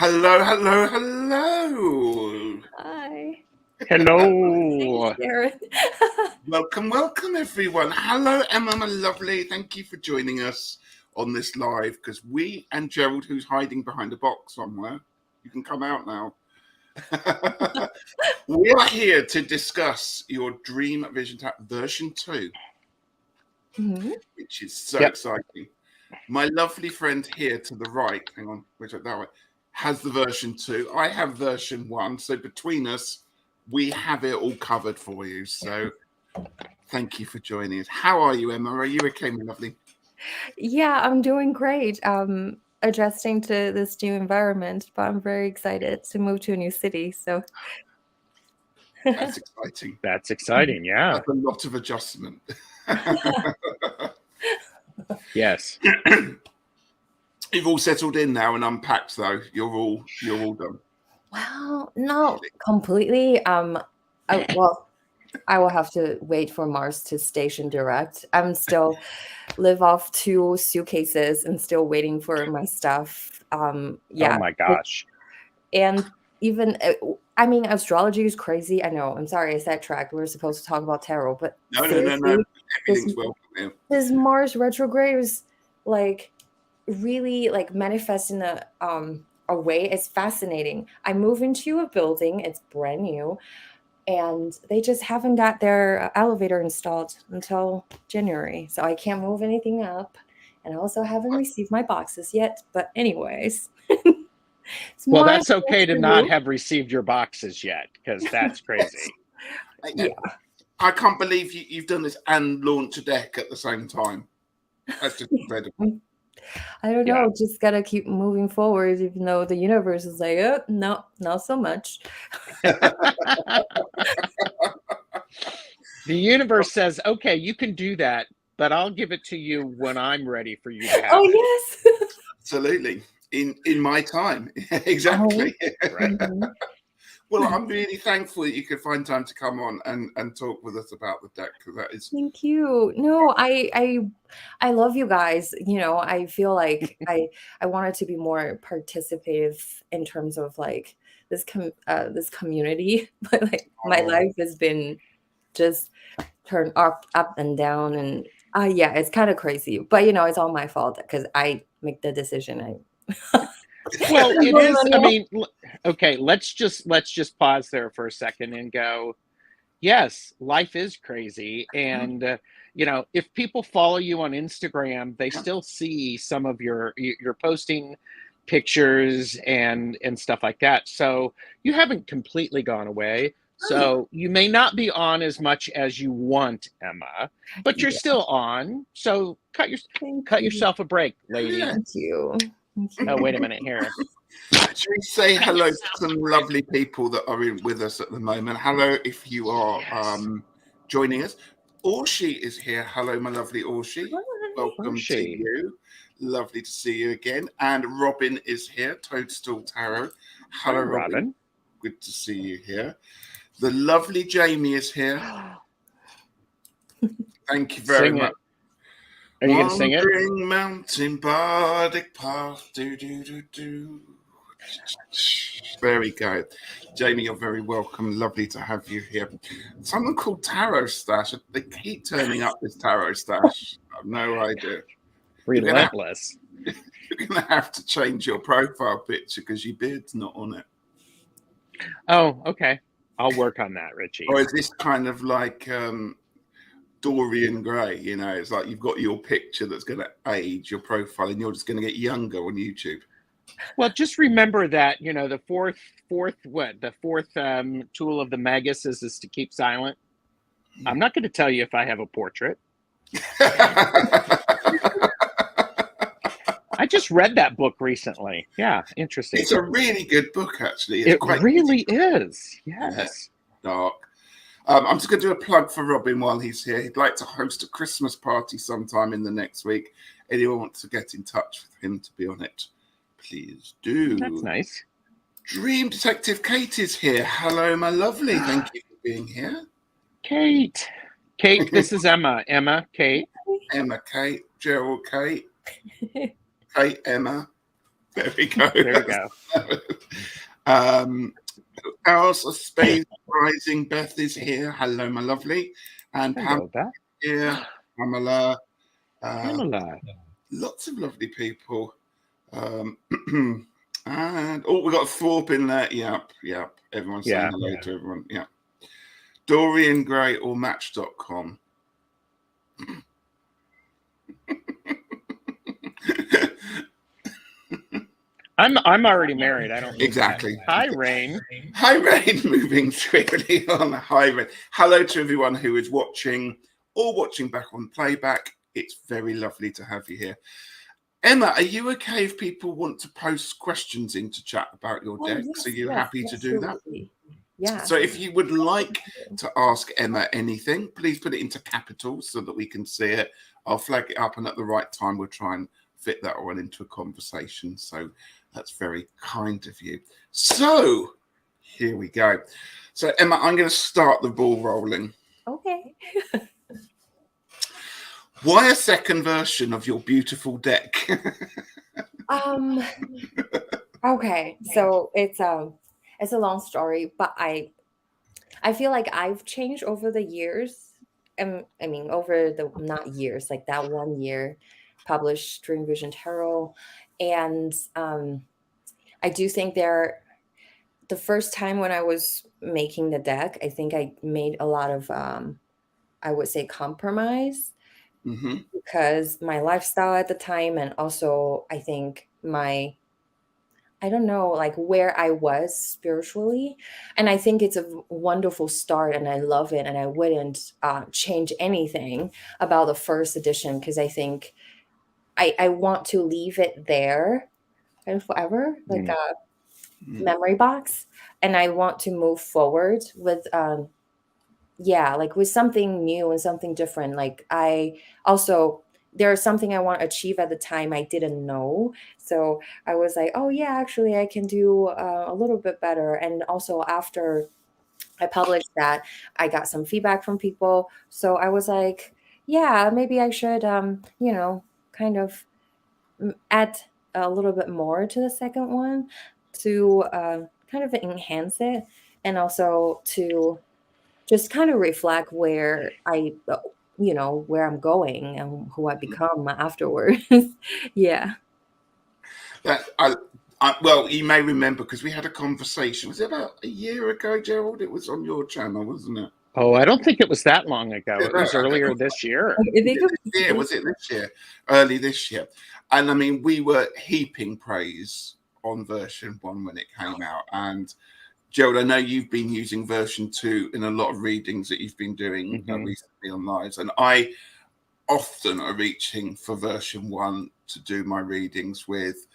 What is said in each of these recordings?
Hello, hello, hello. Hi. Hello. Thanks, Jared. Welcome, welcome, everyone. Hello, Emma, my lovely. Thank you for joining us on this live because we and Gerald, who's hiding behind a box somewhere, you can come out now. We are here to discuss your Dream Vision Tap version 2, which is so exciting. My lovely friend here to the right, hang on, which that way, has the version 2. I have version 1. So between us, we have it all covered for you. So thank you for joining us. How are you, Emma? Are you okay, my lovely? Yeah, I'm doing great. Adjusting to this new environment, but I'm very excited to move to a new city. So That's exciting. That's exciting, yeah. That's a lot of adjustment. Yes. You've all settled in now and unpacked, though. You're all done. Well, not completely. I will have to wait for Mars to station direct. I'm still live off 2 suitcases and still waiting for my stuff. Yeah. Oh my gosh. And even, I mean, astrology is crazy. I know. I'm sorry I sidetracked. We were supposed to talk about tarot, but No. Everything's welcome. This Mars retrograde is like really like manifesting a way. It's fascinating. I move into a building. It's brand new. And they just haven't got their elevator installed until January. So I can't move anything up. And I also haven't received my boxes yet. But anyways. Well, that's okay to not have received your boxes yet, because that's crazy. Yeah. I can't believe you've done this and launched a deck at the same time. That's just incredible. I don't know. Just gotta keep moving forward, even though the universe is like, oh, no, not so much. The universe says, okay, you can do that, but I'll give it to you when I'm ready for you to have it. Yes. Absolutely. In my time. Exactly. Right. Well, I'm really thankful that you could find time to come on and talk with us about the deck, because that is. Thank you. No, I love you guys. You know, I feel like I wanted to be more participative in terms of like this community. But like my life has been just turned up and down, and yeah, it's kind of crazy. But you know, it's all my fault because I make the decision. Well, it is. I mean, okay, let's just pause there for a second and go, yes, life is crazy. And, you know, if people follow you on Instagram, they still see some of your posting pictures and stuff like that. So you haven't completely gone away. So you may not be on as much as you want, Emma, but you're still on. So cut yourself a break, lady. Thank you. Oh, wait a minute here. Should we say hello to some lovely people that are with us at the moment? Hello, if you are joining us. Orshi is here. Hello, my lovely Orshi. Welcome to you. Lovely to see you again. And Robin is here, Toadstool Tarot. Hello, Robin. Good to see you here. The lovely Jamie is here. Thank you very much. Are you going to sing it? Wandering mountain bardic path, do. There we go. Jamie, you're very welcome. Lovely to have you here. Someone called Tarot Stash. They keep turning up this Tarot Stash. I have no idea. Relentless. You're going to have to change your profile picture because your beard's not on it. Oh, okay. I'll work on that, Richie. Or is this kind of like Dorian Gray? You know, it's like you've got your picture that's going to age your profile and you're just going to get younger on YouTube. Well, just remember that, you know, the fourth tool of the Magus is to keep silent. I'm not going to tell you if I have a portrait. I just read that book recently. Yeah, interesting. It's a really good book, actually. It really is. Yes. Yeah, dark. I'm just going to do a plug for Robin while he's here. He'd like to host a Christmas party sometime in the next week. Anyone wants to get in touch with him to be on it, please do. That's nice. Dream Detective Kate is here. Hello, my lovely. Thank you for being here. Kate, this is Emma. Emma, Kate. Emma, Kate. Gerald, Kate. Kate, Emma. There we go. There you go. Else, a space rising. Beth is here. Hello, my lovely. And Pam Hello, Beth. here. Pamela. Pamela. Lots of lovely people. And we got Thorpe in there. Yep. Everyone's saying hello to everyone. Yeah. Dorian Gray or Match.com. I'm already married. I don't need Exactly. that. Hi, Rain. Hi, Rain. Moving swiftly on. Hi, Rain. Hello to everyone who is watching or watching back on playback. It's very lovely to have you here. Emma, are you okay if people want to post questions into chat about your decks? Yes, Are you yes, happy to do that? absolutely. Yeah. So if you would like to ask Emma anything, please put it into capitals so that we can see it. I'll flag it up, and at the right time, we'll try and fit that one into a conversation. So that's very kind of you. So here we go. So Emma, I'm going to start the ball rolling. Okay. Why a second version of your beautiful deck? Okay, so it's a long story, but I feel like I've changed over the years. I mean, over the not years, like that 1 year published Dream Vision Tarot, and I do think the first time when I was making the deck, I think I made a lot of I would say compromise. Mm-hmm. Because my lifestyle at the time, and also I think I don't know, like where I was spiritually. And I think it's a wonderful start and I love it. And I wouldn't change anything about the first edition because I think I want to leave it there and forever, like a memory box. And I want to move forward with like with something new and something different. Like I also there's something I want to achieve at the time I didn't know. So I was like, oh yeah, actually I can do a little bit better. And also after I published that, I got some feedback from people. So I was like, yeah, maybe I should kind of add a little bit more to the second one to kind of enhance it, and also to just kind of reflect where where I'm going and who I become afterwards. Yeah. That well, you may remember because we had a conversation. Was it about a year ago, Gerald? It was on your channel, wasn't it? Oh, I don't think it was that long ago. It was earlier this year. Was it this year? Early this year. And I mean, we were heaping praise on version 1 when it came out. And Gerald, I know you've been using version 2 in a lot of readings that you've been doing recently on lives. And I often are reaching for version 1 to do my readings with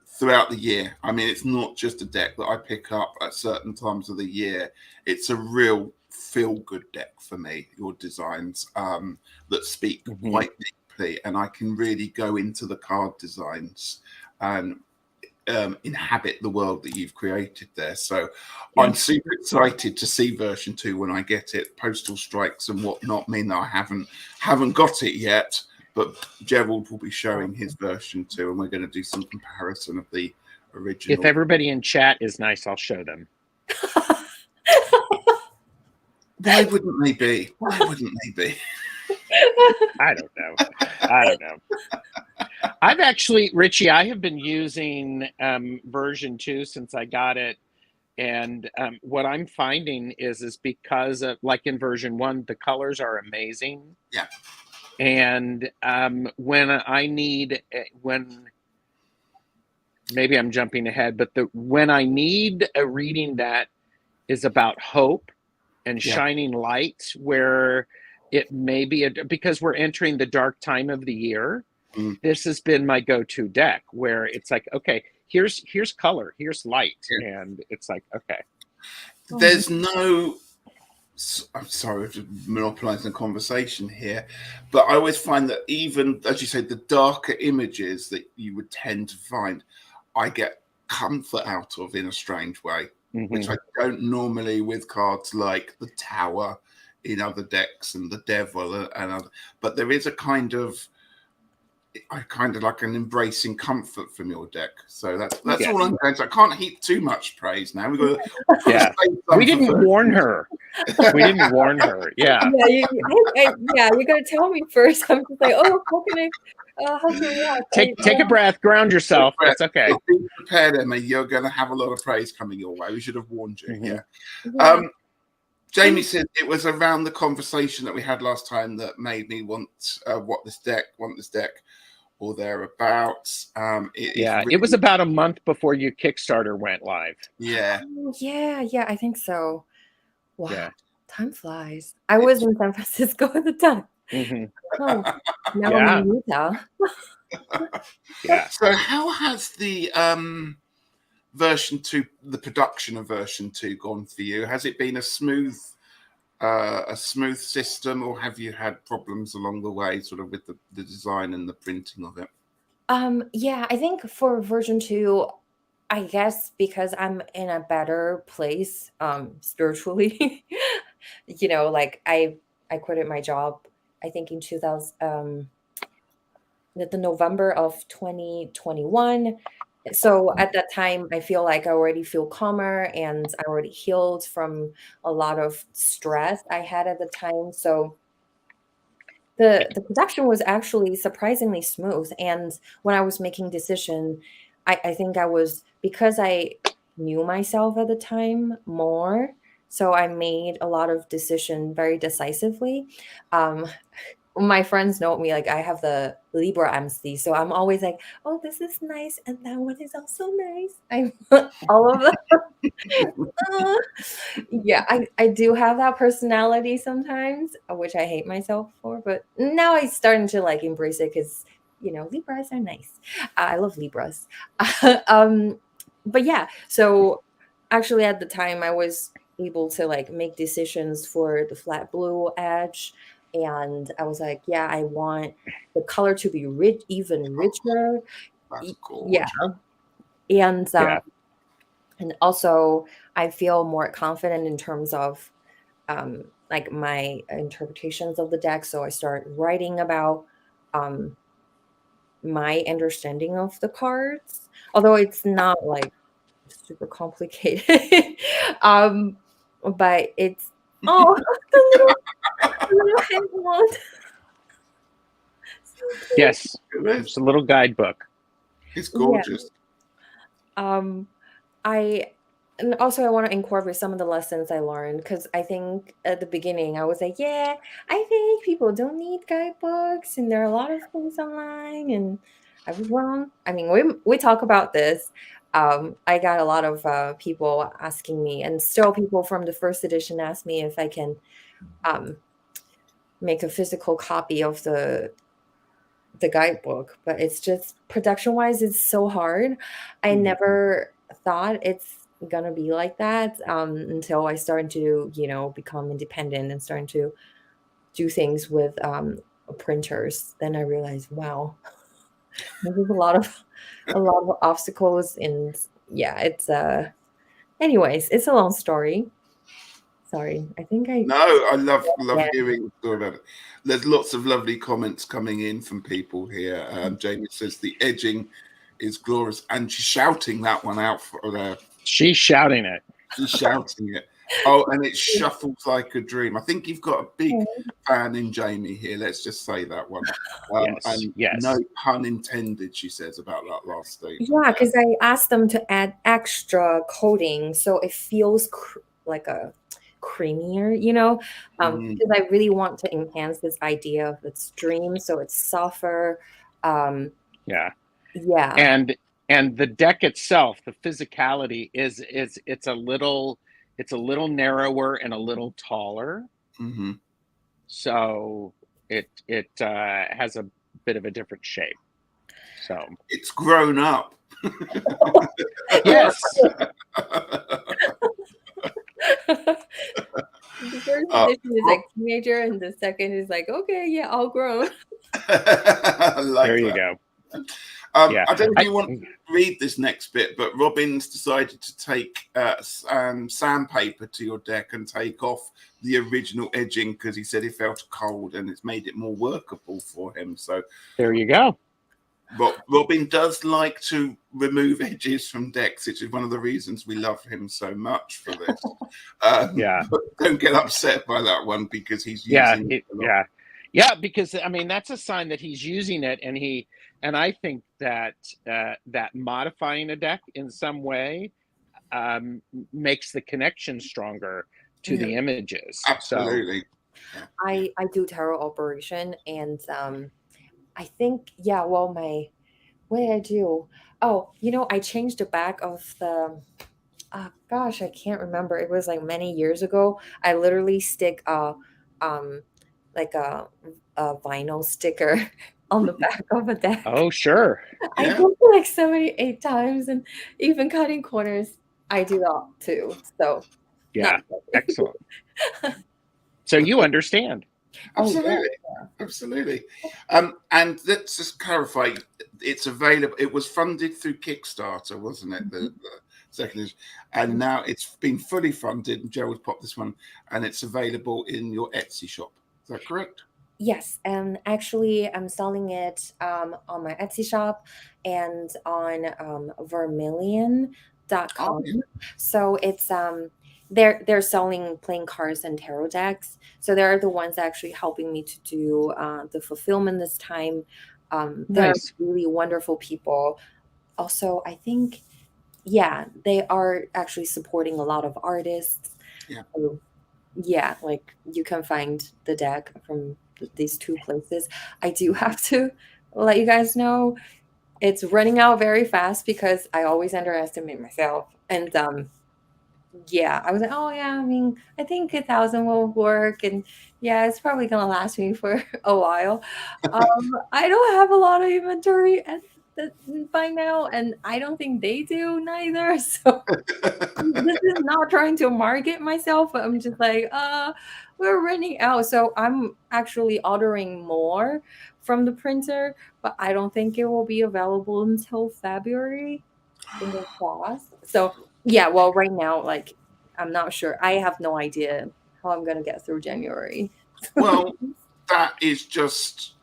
throughout the year. I mean, it's not just a deck that I pick up at certain times of the year. It's a real feel-good deck for me, your designs that speak quite deeply, and I can really go into the card designs and inhabit the world that you've created there. So I'm super excited to see version 2 when I get it. Postal strikes and whatnot mean that I haven't got it yet, but Gerald will be showing his version 2, and we're going to do some comparison of the original. If everybody in chat is nice, I'll show them. Why wouldn't they be? Why wouldn't they be? I don't know. I've actually, Richie, I have been using version 2 since I got it. And what I'm finding is because of, like in version 1, the colors are amazing. Yeah. And when maybe I'm jumping ahead, but when I need a reading that is about hope and shining light, where it may be because we're entering the dark time of the year, this has been my go-to deck, where it's like, okay, here's color, here's light, and it's like, okay. There's no, I'm sorry for monopolizing the conversation here, but I always find that even, as you say, the darker images that you would tend to find, I get comfort out of in a strange way, which I don't normally with cards like the Tower in other decks and the Devil and other, but there is a kind of I kind of like an embracing comfort from your deck. So that's Yes. all I'm going to. I can't heap too much praise now. We've got to Yeah. We didn't warn her. We didn't warn her. Yeah. Yeah, you gotta tell me first. I'm just like, oh, how to react? Take a breath, ground yourself. It's okay. Be prepared, Emma. You're going to have a lot of praise coming your way. We should have warned you. Mhm. Yeah. Jamie said it was around the conversation that we had last time that made me want this deck, or thereabouts. It was about a month before your Kickstarter went live. Yeah. Yeah, I think so. Wow, Yeah. time flies. I was in San Francisco at the time. Mhm. Oh, now Yeah. I'm in Utah. Yeah. So how has the version 2, the production of version 2 gone for you? Has it been a smooth system, or have you had problems along the way sort of with the design and the printing of it? Yeah, I think for version 2, I guess because I'm in a better place spiritually. Like I quitted my job, I think in 2000 the November of 2021. So at that time, I feel like I already feel calmer and I already healed from a lot of stress I had at the time. So the production was actually surprisingly smooth. And when I was making decision, I think I was, because I knew myself at the time more, so I made a lot of decision very decisively. Um, my friends know me, like I have the Libra MC, so I'm always like, oh, this is nice, and that one is also nice. I all of them. Yeah, I do have that personality sometimes, which I hate myself for, but now I'm starting to like embrace it because Libras are nice. I love Libras. But yeah, so actually at the time I was able to like make decisions for the flat blue edge, and I was like, yeah, I want the color to be rich, even richer. That's Yeah, gorgeous. and Yeah. and also I feel more confident in terms of like my interpretations of the deck. So I start writing about my understanding of the cards, although it's not like super complicated. But it's the little handle. So cute. Yes. It's a little guidebook. It's Yeah. gorgeous. I and also I want to incorporate some of the lessons I learned, because I think at the beginning I was like, yeah, I think people don't need guidebooks and there are a lot of things online, and I was wrong. I mean, we talk about this. I got a lot of people asking me, and still people from the first edition ask me if I can make a physical copy of the guidebook, but it's just production wise, it's so hard. I never thought it's gonna be like that until I started to, become independent and starting to do things with printers. Then I realized, wow, there's a lot of obstacles, and yeah, it's anyways, it's a long story. Sorry, I think No, I love yeah. hearing sort of. There's lots of lovely comments coming in from people here. Jamie says the edging is glorious, and she's shouting that one out for there. She's shouting it. She's shouting it. Oh, and it shuffles like a dream. I think you've got a big fan in Jamie here. Let's just say that one. And Yes. no pun intended, she says about that last statement. Yeah, because I asked them to add extra coating so it feels like a creamier, because I really want to enhance this idea of its dream, so it's softer. Yeah. Yeah. And the deck itself, the physicality is it's a little narrower and a little taller. Mm-hmm. So it has a bit of a different shape. So it's grown up. Yes. The first edition is like teenager, and the second is like, okay, yeah, all grown. There you go. I don't know if you want to read this next bit, but Robin's decided to take sandpaper to your deck and take off the original edging because he said he felt cold and it's made it more workable for him. So there you go. Robin does like to remove edges from decks, which is one of the reasons we love him so much for this. Yeah. But don't get upset by that one because he's Yeah, using it a lot. yeah, because I mean that's a sign that he's using it, and I think that that modifying a deck in some way makes the connection stronger to Yeah, the images. So absolutely. Yeah. I do tarot operation, and I think, yeah, well, what did I do? Oh, I changed the back of the, gosh, I can't remember. It was like many years ago. I literally stick um like a vinyl sticker on the back of a deck. oh sure, I Yeah. do it like 78 times, and even cutting corners, I do that too. So not yeah, excellent. So you understand. oh yeah. Absolutely. Absolutely. And let's just clarify, it's available. It was funded through Kickstarter, wasn't it? The second edition. And now it's been fully funded, and Gerald popped this one, and it's available in your Etsy shop. Is that correct? Yes, and actually, I'm selling it on my Etsy shop and on Oh, vermilion.com. yeah. So it's they're selling playing cards and tarot decks. So they're the ones actually helping me to do the fulfillment this time. They're Nice. really wonderful people. Also, I think, yeah, they are actually supporting a lot of artists. Yeah. So, yeah, like you can find the deck from these two places. I do have to let you guys know it's running out very fast because I always underestimate myself. And yeah, I was like, oh yeah, I mean, I think 1,000 will work, and yeah, it's probably gonna last me for a while. I don't have a lot of inventory by now, and I don't think they do neither. So this is not trying to market myself, but I'm just like, we're running out. So I'm actually ordering more from the printer, but I don't think it will be available until February. Fingers crossed. So yeah, well, right now, like, I'm not sure. I have no idea how I'm gonna get through January. Well, that is just,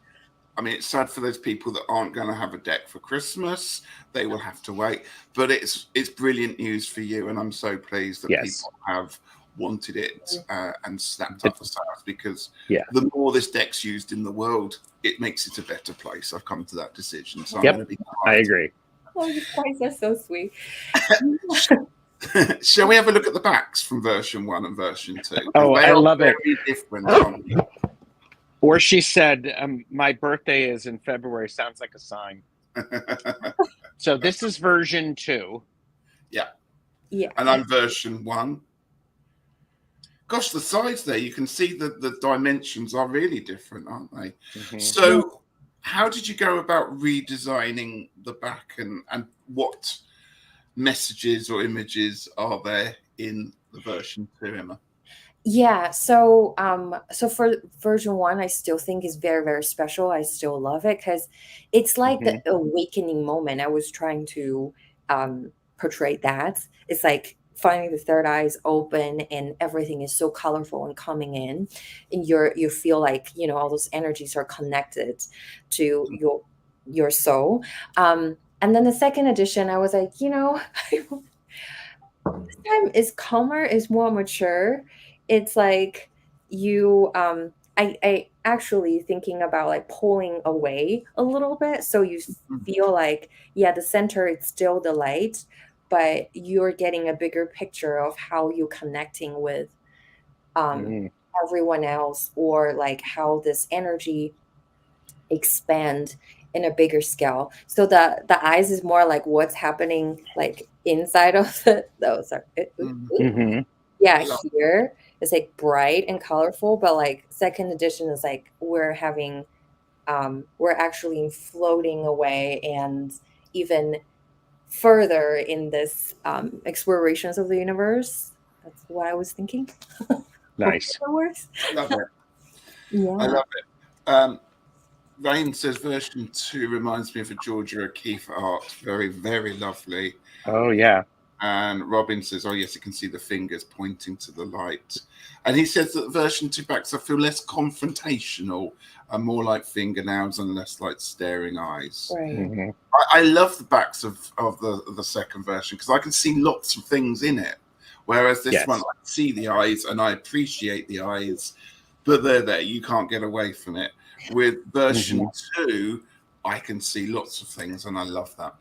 I mean, it's sad for those people that aren't going to have a deck for Christmas. They will have to wait. But it's brilliant news for you, and I'm so pleased that Yes. people have wanted it and snapped up for sales, because Yeah. the more this deck's used in the world, it makes it a better place. I've come to that decision. So I'm Yep. going to be I agree. Oh, you guys are so sweet. Shall we have a look at the backs from version 1 and version 2? Oh, They I are love it. very different, aren't they? Or she said, my birthday is in February. Sounds like a sign. So this is version 2. Yeah. Yeah. And I'm version 1. Gosh, the sides there, you can see that the dimensions are really different, aren't they? Mhm. So how did you go about redesigning the back, and what messages or images are there in the version 2, Emma? Yeah, so so for version 1, I still think is very, very special. I still love it because it's like the awakening moment. I was trying to portray that. It's like finally the third eye is open and everything is so colorful and coming in, and you feel like, all those energies are connected to your soul. And then the second edition, I was like, this time is calmer, is more mature. It's like you I actually thinking about like pulling away a little bit, so you feel like, yeah, the center it's still the light, but you're getting a bigger picture of how you're connecting with everyone else, or like how this energy expand in a bigger scale. So the eyes is more like what's happening like inside of the sorry. Mhm. Yeah, Love here it's like bright and colorful, but like second edition is like we're actually floating away and even further in this explorations of the universe. That's what I was thinking. Nice. That works. love it. I Yeah. love it. Rain says version 2 reminds me of a Georgia O'Keeffe art. Very, very lovely. Oh yeah. And Robin says, oh, yes, you can see the fingers pointing to the light. And he says that version 2 backs, I feel less confrontational and more like fingernails and less like staring eyes. Right. Mm-hmm. I love the backs of the second version because I can see lots of things in it. Whereas this one, I see the eyes and I appreciate the eyes, but they're there. You can't get away from it. With version 2, I can see lots of things and I love that.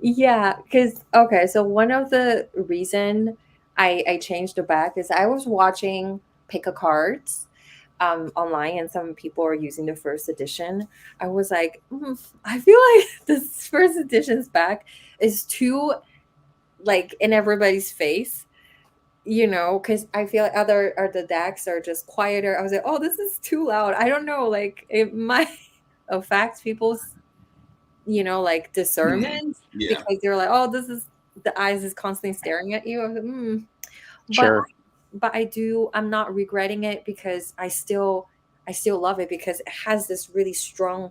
Yeah, because okay, so one of the reason I changed the back is I was watching pick a cards online and some people are using the first edition. I was like, I feel like this first edition's back is too like in everybody's face, because I feel like the decks are just quieter. I was like, oh, this is too loud. I don't know, like it might affect people's like discernment because they're like, oh, this is the eyes is constantly staring at you. I was like, Sure. But I'm not regretting it because I still love it because it has this really strong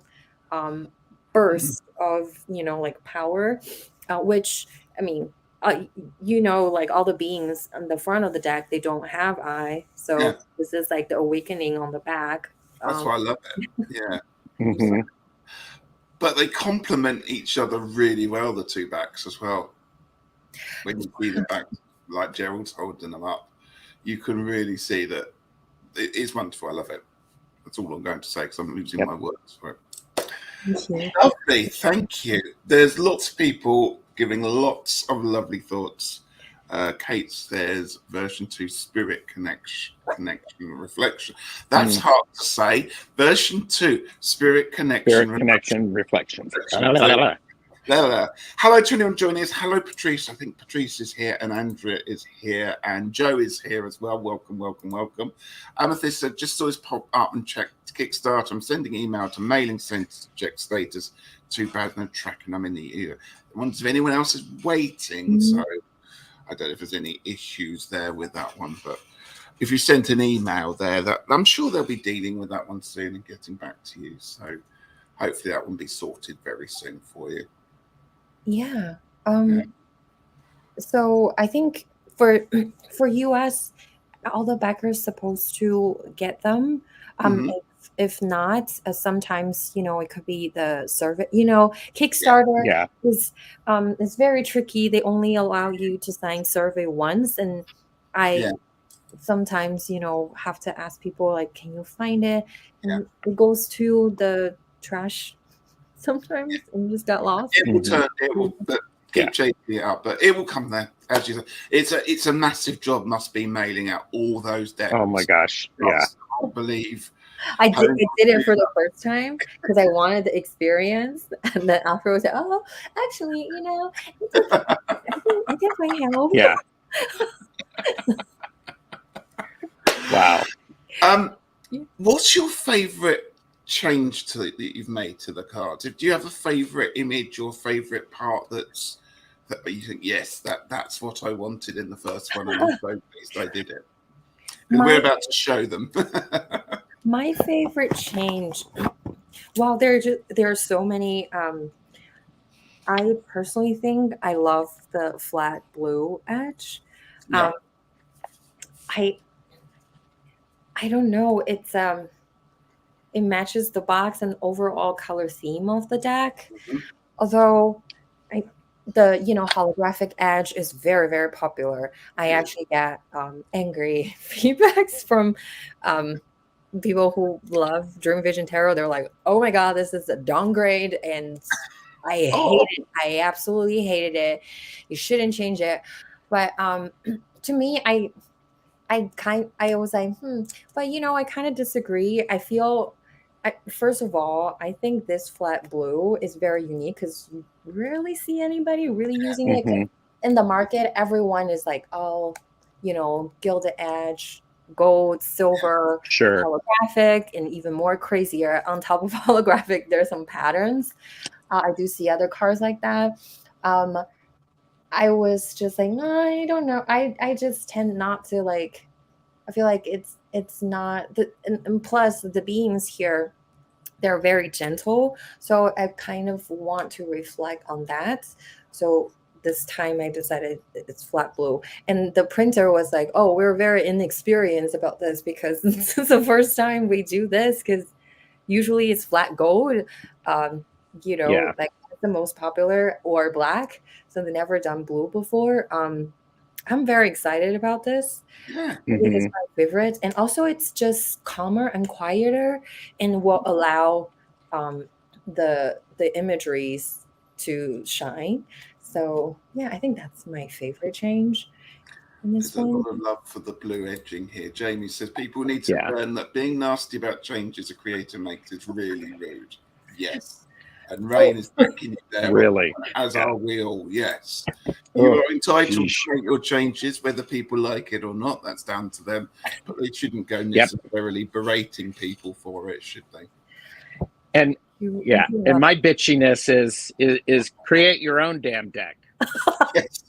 burst of like power, which I mean, like all the beings on the front of the deck, they don't have eye, so this is like the awakening on the back. That's why I love it. Yeah. Mm-hmm. But they complement each other really well, the two backs as well. When you see the back, like Gerald's holding them up, you can really see that it is wonderful. I love it. That's all I'm going to say because I'm losing my words for it. Lovely. Thank you. There's lots of people giving lots of lovely thoughts. Kate says version 2 spirit connection reflection. That's hard to say. Version 2 spirit connection reflection. Hello to anyone joining us. Hello, Patrice. I think Patrice is here and Andrea is here and Joe is here as well. Welcome, welcome, welcome. Amethyst said, just saw this pop up and checked Kickstarter. I'm sending email to mailing centre to check status. Too bad no tracking. I'm in the ear. I wonder if anyone else is waiting. So I don't know if there's any issues there with that one, but if you sent an email there, that I'm sure they'll be dealing with that one soon and getting back to you. So hopefully that will be sorted very soon for you. Yeah. So I think for US, all the backers supposed to get them. If not, sometimes it could be the survey. Kickstarter is very tricky. They only allow you to sign survey once, and I sometimes have to ask people like, can you find it? And it goes to the trash sometimes and just got lost. It will turn. It will keep chasing it up, but it will come there. As you said, it's a massive job. Must be mailing out all those decks. Oh my gosh! Yeah, I can't believe. I did it for the first time because I wanted the experience, and then afterwards, oh, actually, I can find help. Yeah. Wow. What's your favorite change that you've made to the cards? Do you have a favorite image or favorite part that you think, yes, that's what I wanted in the first one, and I'm so pleased I did it? And we're about to show them. My favorite change. Well, there are so many. I personally think I love the flat blue edge. I don't know. It's it matches the box and overall color theme of the deck. Although the holographic edge is very, very popular. I actually get angry feedbacks from people who love Dream Vision Tarot. They're like, oh my god, this is a downgrade, and I hate it. I absolutely hated it. You shouldn't change it. But to me, I was like, but I kind of disagree. I feel, first of all, I think this flat blue is very unique because you rarely see anybody really using it. In the market, everyone is like, oh, gilded edge, gold, silver, holographic, and even more crazier. On top of holographic, there's some patterns. I do see other cards like that. I was just like, no, I don't know. I just tend not to like. I feel like it's not and plus the beings here, they're very gentle. So I kind of want to reflect on that. So this time I decided it's flat blue. And the printer was like, oh, we're very inexperienced about this because this is the first time we do this, because usually it's flat gold. Yeah. Like the most popular, or black. So they never done blue before. I'm very excited about this. Yeah. I think it's my favorite. And also it's just calmer and quieter, and will allow the imageries to shine. So yeah, I think that's my favorite change in this There's a one. lot of love for the blue edging here. Jamie says people need to Yeah. learn that being nasty about changes a creator makes is really rude. Yes. And Rain is backing you there. Really? As Yeah. are we all. Yes. You Oh, are entitled geez. to make your changes, whether people like it or not. That's down to them. But they shouldn't go Yep. necessarily berating people for it, should they? And yeah, and my bitchiness is create your own damn deck. Yes.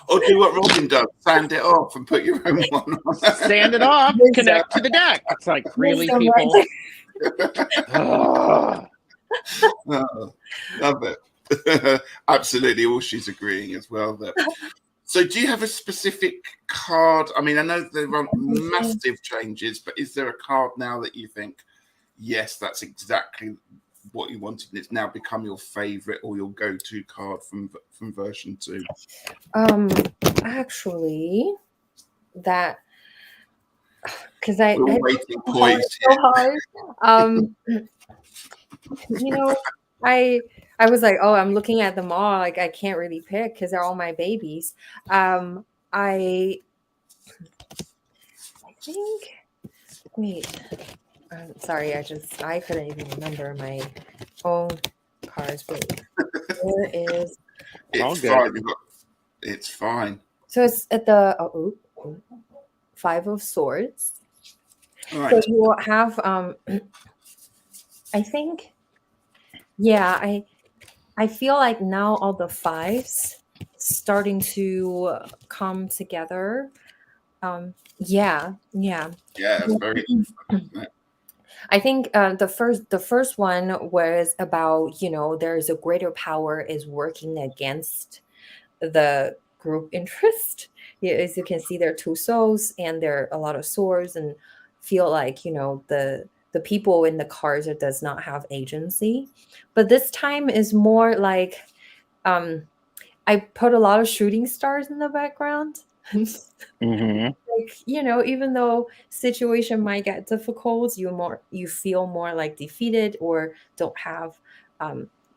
Or do what Robin does, sand it off and put your own one on. Sand it off, connect to the deck. It's like, really, people? Oh, love it. Absolutely, all she's agreeing as well there. So do you have a specific card? I mean, I know there are massive changes, but is there a card now that you think, yes, that's exactly what you wanted, and it's now become your favorite or your go-to card from version 2? Actually, that, because I waiting poised so hard. I was like, oh, I'm looking at them all. Like I can't really pick because they're all my babies. I think. Wait. I'm sorry. I couldn't even remember my own cards. Wait. Where is? It's fine. It's fine. So it's at the Five of Swords. Right. So you will have I think, yeah, I feel like now all the fives starting to come together. Yeah, it's very different. I think the first one was about, there's a greater power is working against the group interest. Yeah, as you can see, there are two souls and there are a lot of swords, and feel like, the people in the cards does not have agency. But this time is more like I put a lot of shooting stars in the background. Like, even though situation might get difficult, you feel more like defeated or don't have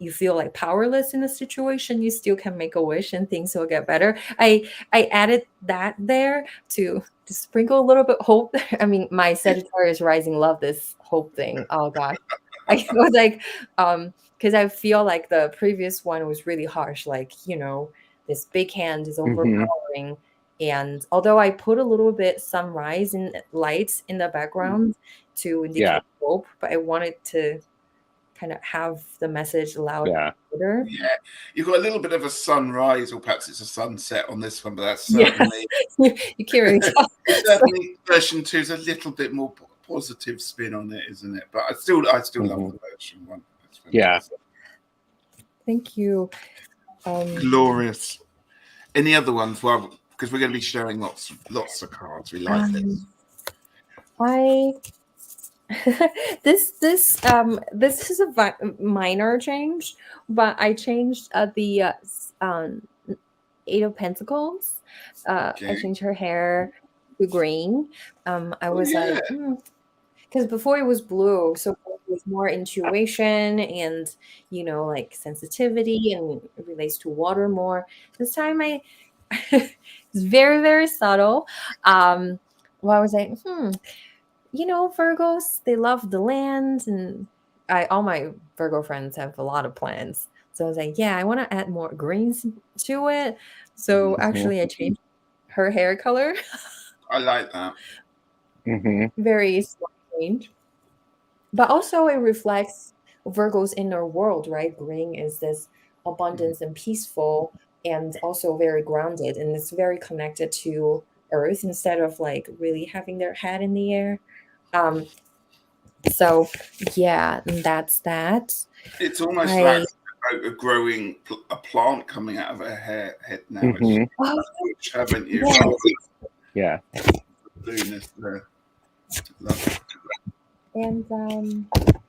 you feel like powerless in the situation, you still can make a wish and things will get better. I added that there to sprinkle a little bit hope. I mean, my Sagittarius rising love this hope thing. Oh god. I was like, because I feel like the previous one was really harsh, like, this big hand is overpowering. And although I put a little bit sunrise and lights in the background to indicate hope, but I wanted to kind of have the message loud. Yeah. Yeah, you've got a little bit of a sunrise, or perhaps it's a sunset on this one, but that's certainly you can't really tell. Certainly version 2 is a little bit more positive spin on it, isn't it? But I still love the version 1. Yeah. Thank you. Glorious. Any other ones? Well, because we're going to be sharing lots of cards. We like this. This is a minor change, but I changed the Eight of Pentacles. I changed her hair to green. I was like, because before it was blue, so it was more intuition and like sensitivity, and it relates to water more. This time it's very, very subtle. Well, I was like, Virgos, they love the land, and all my Virgo friends have a lot of plans. So I was like, yeah, I want to add more greens to it. So actually, I changed her hair color. I like that. Very small change. But also it reflects Virgo's inner world, right? Green is this abundance and peaceful, and also very grounded, and it's very connected to earth instead of like really having their head in the air. So yeah, that's that. It's almost like growing a plant coming out of her head now. Mhm. Which haven't you? Yeah. Doing this there. Love it. And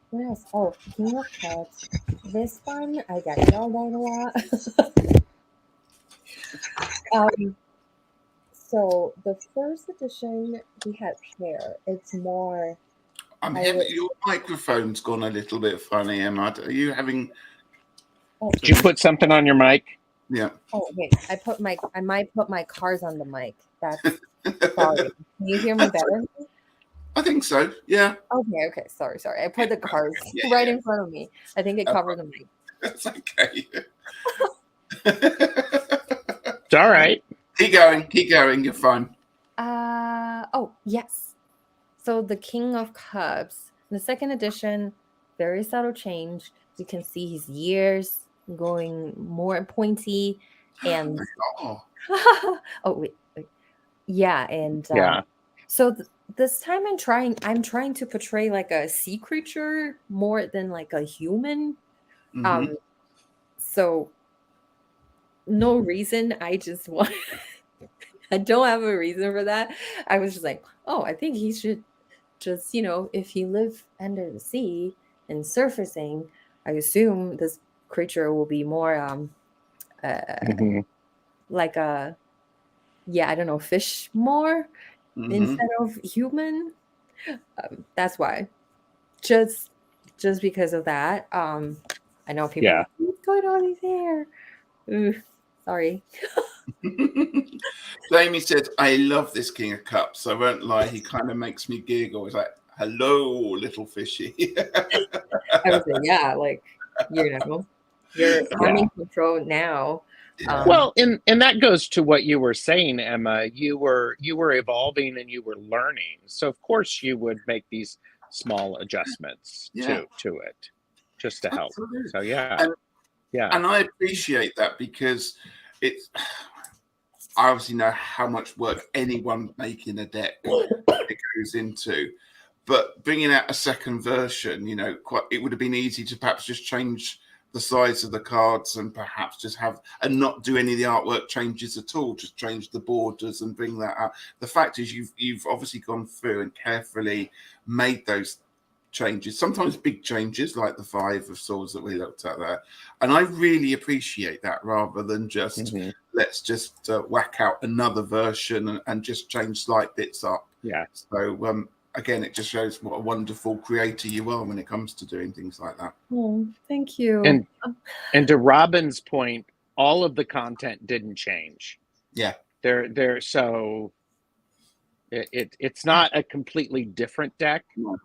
what else? Oh, King of Cups. This one I got yelled at a lot. So the first edition we had hair. It's more. I'm having your microphone's gone a little bit funny, Emma. Are you having? Oh, Did you put something on your mic? Yeah. oh wait, I might put my cards on the mic. That's sorry. Can you hear me better? I think so. Yeah. Okay. Sorry. I put the cards Yeah, right in front of me. I think it covered the mic. That's okay. It's all right. Keep going. You're fine. Oh yes. So the King of Cups, the second edition, very subtle change. You can see his ears going more pointy, and Oh. oh wait. Yeah, and Yeah. so this time I'm trying to portray like a sea creature more than like a human. Mhm. So no reason. I just want. I don't have a reason for that. I was just like, oh, I think he should just, if he lived under the sea and surfacing, I assume this creature will be more Mhm. like a, yeah, I don't know, fish more instead of human. That's why. Just because of that. I know people Yeah. are like, what's going on with his hair? Ooh, sorry. Jamie said, I love this King of Cups. I won't lie, he kind of makes me giggle. It's like, hello, little fishy. I was like, yeah, like, you're in control now. Well, and that goes to what you were saying, Emma. You were evolving and you were learning. So of course you would make these small adjustments to it just to help. Absolutely. So yeah. And I appreciate that because it's I obviously know how much work anyone making a deck it goes into. But bringing out a second version, it would have been easy to perhaps just change the size of the cards and perhaps just have and not do any of the artwork changes at all. Just change the borders and bring that out. The fact is, you've obviously gone through and carefully made those changes. Sometimes big changes, like the 5 of Swords that we looked at there. And I really appreciate that, rather than just let's just whack out another version and just change slight bits up. Yeah. So again, it just shows what a wonderful creator you are when it comes to doing things like that. Oh, thank you. And to Robin's point, all of the content didn't change. Yeah. They're so it's not a completely different deck. No.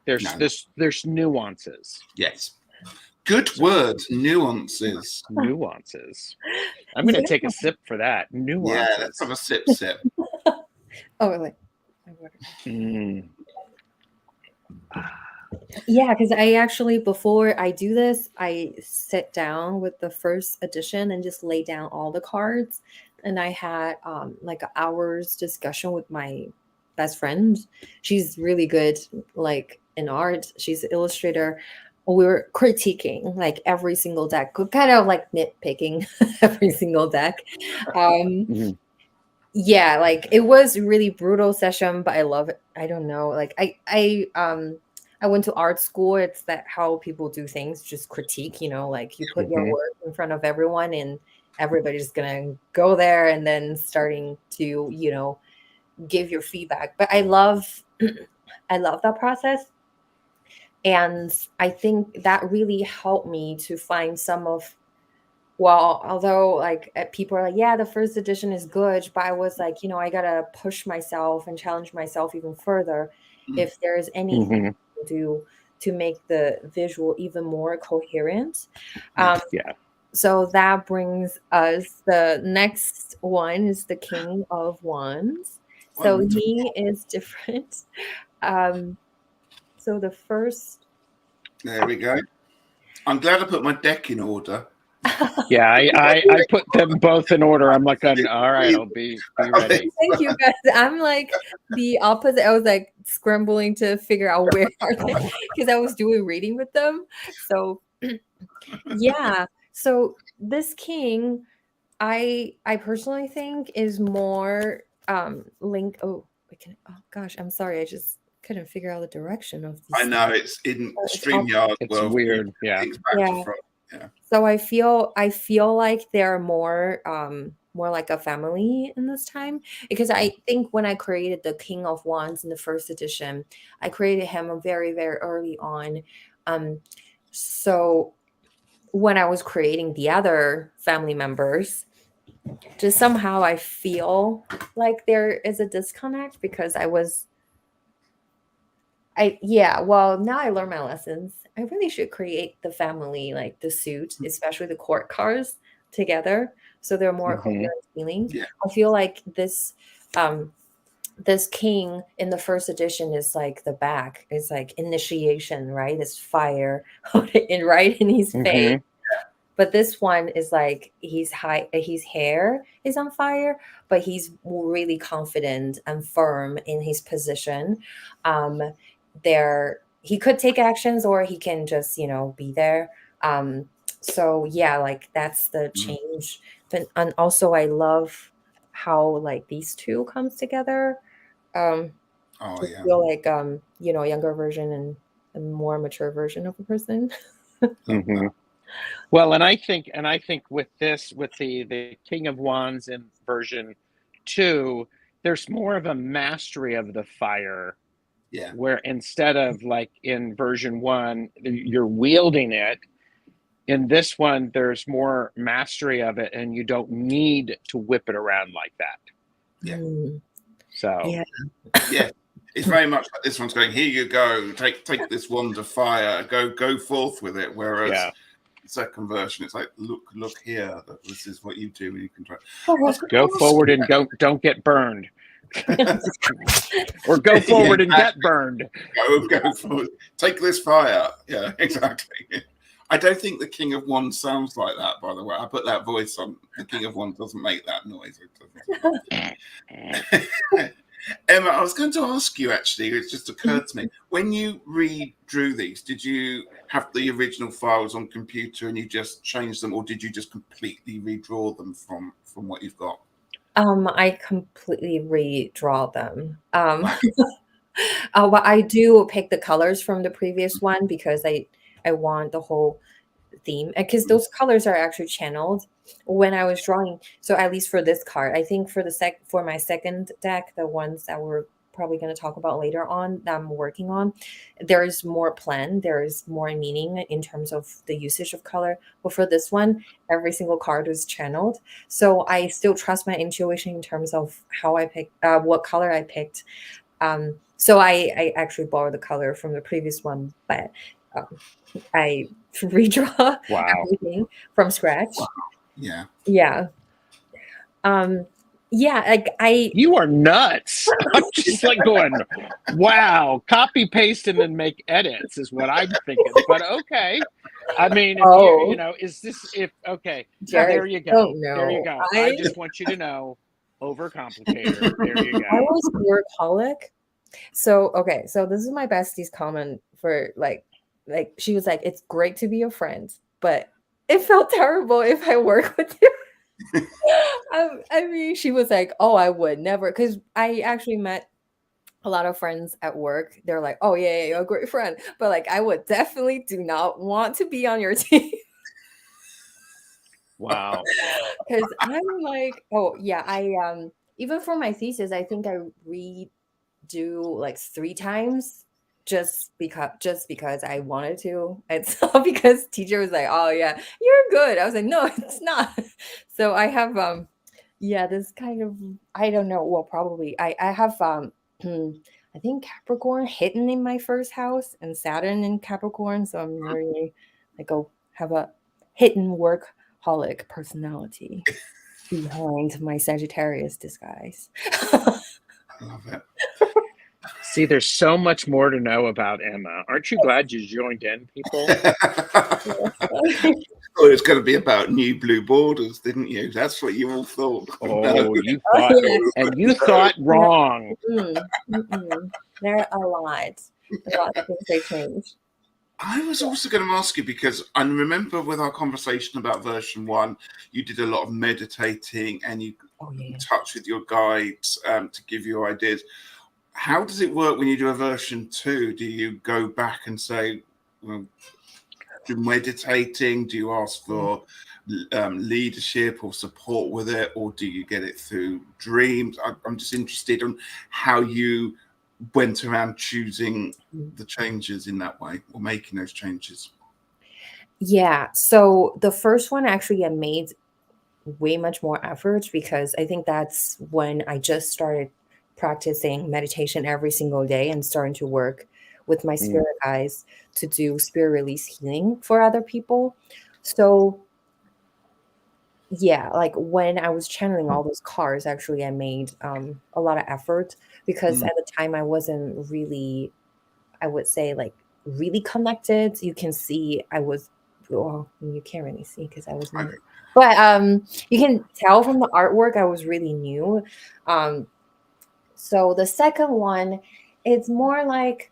There's nuances. Yes. Good word, nuances. Nuances. I'm going to take a sip for that. Nuances. Yeah, let's have a sip. Oh, wait. Mm. Yeah, because I actually, before I do this, I sit down with the first edition and just lay down all the cards. And I had like an hour's discussion with my best friend. She's really good, like in art. She's an illustrator. We were critiquing like every single deck, kind of like nitpicking every single deck. Yeah, like it was a really brutal session, but I love it. I don't know, like I went to art school. It's that how people do things, just critique, like you put your work in front of everyone and everybody's gonna go there and then starting to, give your feedback. But I love that process. And I think that really helped me to find some of, well, although like people are like, yeah, the first edition is good, but I was like, I gotta push myself and challenge myself even further. If there's anything to do to make the visual even more coherent. So that brings us, the next one is the King of Wands. So he is different. So the first. There we go. I'm glad I put my deck in order. Yeah, I put them both in order. I'm like, all right, I'll be ready. Thank you, guys. I'm like the opposite. I was like scrambling to figure out where are they, because I was doing reading with them. So Yeah. So this king, I personally think is more link. Oh, oh gosh, I'm sorry. I just couldn't figure out the direction of I these. know it's in It's all, StreamYard It's world. weird. Yeah. It's back to yeah. front. Yeah. So I feel like they're more like a family in this time, because I think when I created the King of Wands in the first edition, I created him very, very early on. So when I was creating the other family members, just somehow I feel like there is a disconnect, because yeah, well, now I learned my lessons. I really should create the family, like the suit, especially the court cars together, so they're more Mhm. coherent feeling. Yeah. I feel like this king in the first edition is like the back is like initiation, right? It's fire in his face. Mhm. But this one is like his hair is on fire, but he's really confident and firm in his position. Um, there he could take actions, or he can just, be there. So yeah, like that's the change. But and also I love how like these two comes together. Um, Oh to yeah. feel like a younger version and a more mature version of a person. Mhm. Well, and I think with this, with the King of Wands in version 2, there's more of a mastery of the fire, Yeah. where instead of like in version 1, you're wielding it. In this one, there's more mastery of it, and you don't need to whip it around like that. Yeah. So Yeah. Yeah. It's very much like this one's going, here you go, take this wand of fire, go forth with it. Whereas yeah. the second version, it's like, look here, this is what you do when you control. Go forward and don't get burned. Or go forward and get burned. Go forward. Take this fire. Yeah, exactly. I don't think the King of Wands sounds like that, by the way. I put that voice on. The King of Wands doesn't make that noise. Emma, I was going to ask you, actually, it just occurred to me, when you redrew these, did you have the original files on computer and you just changed them, or did you just completely redraw them from what you've got? I completely redraw them. But I do pick the colors from the previous one, because I want the whole theme, because those colors are actually channeled when I was drawing. So at least for this card, I think for my second deck, the ones that we're probably going to talk about later on that I'm working on, there is more plan, there is more meaning in terms of the usage of color. But for this one, every single card is channeled, so I still trust my intuition in terms of how I pick, what color I picked. So I actually borrowed the color from the previous one, but I redraw everything from scratch. Wow. Yeah. Yeah. Yeah, like You are nuts. I'm just like going, wow, copy paste and then make edits is what I'm thinking. But okay. I mean, if is this okay. Jared, There you go. know. There you go. I just want you to know, overcomplicator. There you go. I was workaholic. So this is my bestie's comment for like she was like, it's great to be a friend, but it felt terrible if I work with you. I mean, she was like, oh, I would never, because I actually met a lot of friends at work. They're like, oh yeah, you're a great friend, but like I would definitely do not want to be on your team. Wow. Because I'm like, oh yeah, I even for my thesis, I think I redo like 3 times just because I wanted to. It's not because teacher was like, oh yeah, you're good. I was like, no, it's not. So I have this kind of, I don't know, well, probably I have I think Capricorn hidden in my first house and Saturn in Capricorn, so I'm really like have a hidden workaholic personality behind my Sagittarius disguise. I love it. See, there's so much more to know about Emma. Aren't you glad you joined in, people? Oh, it's going to be about new blue borders, didn't you? That's what you all thought. Oh, you thought, and you thought wrong. There are a lot of things they changed. I was also going to ask you because I remember with our conversation about version 1, you did a lot of meditating and you touch with your guides to give you ideas. How does it work when you do a version 2? Do you go back and say, well, do meditating? Do you ask for leadership or support with it, or do you get it through dreams? I'm just interested in how you went around choosing the changes in that way or making those changes. Yeah. So the first one actually I made way much more effort because I think that's when I just started practicing meditation every single day and starting to work with my spirit guides to do spirit release healing for other people. So yeah, like when I was channeling all those cards, actually I made a lot of effort because at the time I wasn't really, I would say, like really connected. You can see I was, well, you can't really see because I was not, but you can tell from the artwork I was really new. So the second one, it's more like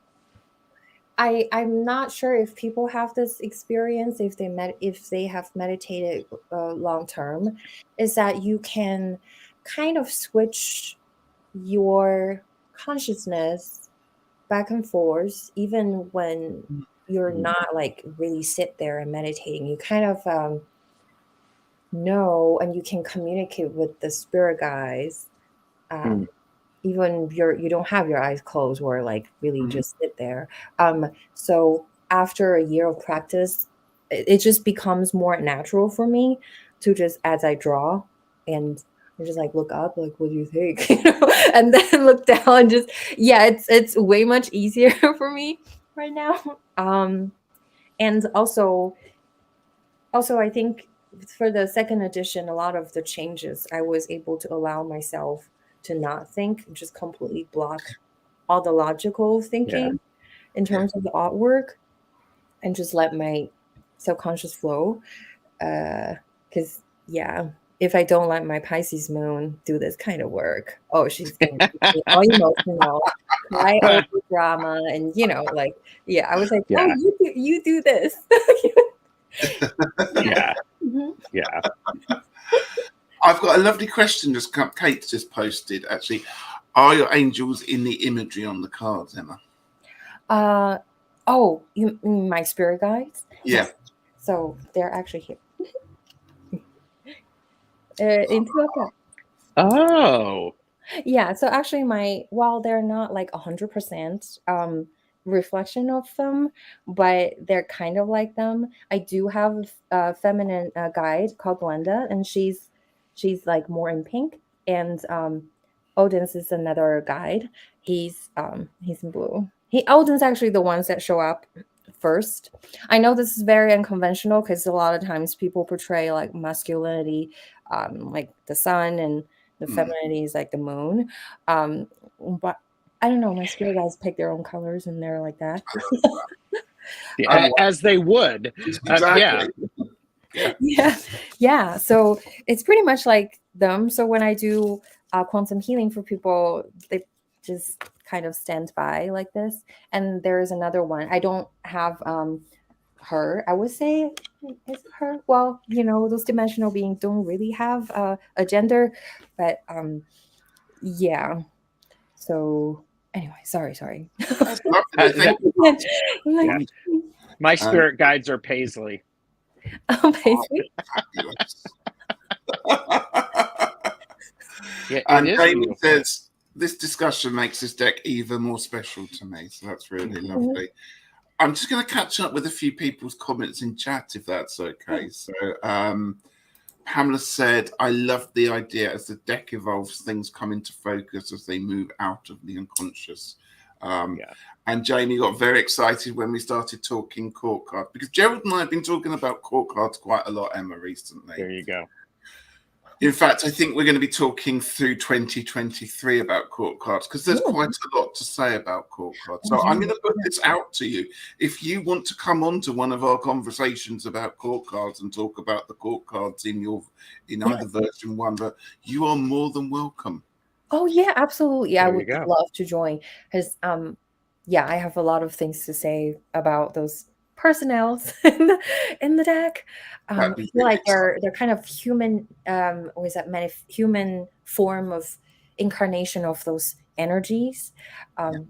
I'm not sure if people have this experience if they have meditated long term, is that you can kind of switch your consciousness back and forth even when you're not like really sit there and meditating. You kind of know, and you can communicate with the spirit guides even you don't have your eyes closed or like really just sit there. So after a year of practice, it just becomes more natural for me to just as I draw and I just like look up, like, what do you think? You know, and then look down and just it's way much easier for me right now. And also I think for the second edition, a lot of the changes I was able to allow myself to not think, just completely block all the logical thinking in terms of the artwork and just let my subconscious flow. Because if I don't let my Pisces moon do this kind of work, oh, she's gonna be all emotional, cry over drama, and like, I was like, oh, you do this. Yeah. Mhm. Yeah. I've got a lovely question Kate's just posted, actually. Are your angels in the imagery on the cards, Emma? Oh, you mean my spirit guides? Yeah. Yes. So they're actually here. In 2 o'clock. Oh. Yeah, so actually while they're not like 100% reflection of them, but they're kind of like them. I do have a feminine guide called Glenda, and she's like more in pink, and Odin's is another guide. He's in blue. Odin's actually the ones that show up first. I know this is very unconventional because a lot of times people portray like masculinity, like the sun, and the femininity is like the moon. But I don't know. My spirit guides pick their own colors, and they're like that. As they would. Exactly. Yeah. So it's pretty much like them. So when I do quantum healing for people, they just kind of stand by like this. And there is another one. I don't have her. I would say it's her. Well, those dimensional beings don't really have a gender, but yeah. So anyway, sorry. That's lovely. Thank you. Yeah. My spirit guides are Paisley. Oh, Paisley. And Damien says, this discussion makes this deck even more special to me. So that's really lovely. I'm just going to catch up with a few people's comments in chat, if that's okay. So Pamela said, I love the idea as the deck evolves, things come into focus as they move out of the unconscious. And Jamie got very excited when we started talking court cards, because Gerald and I have been talking about court cards quite a lot, Emma, recently. There you go. In fact, I think we're going to be talking through 2023 about court cards, because there's quite a lot to say about court cards. So I'm going to put this out to you. If you want to come on to one of our conversations about court cards and talk about the court cards in either version 1, but you are more than welcome. Oh yeah, absolutely. I would love to join because I have a lot of things to say about those personnels in the deck. I That'd be feel really like they're kind of human. What is that? Human form of incarnation of those energies,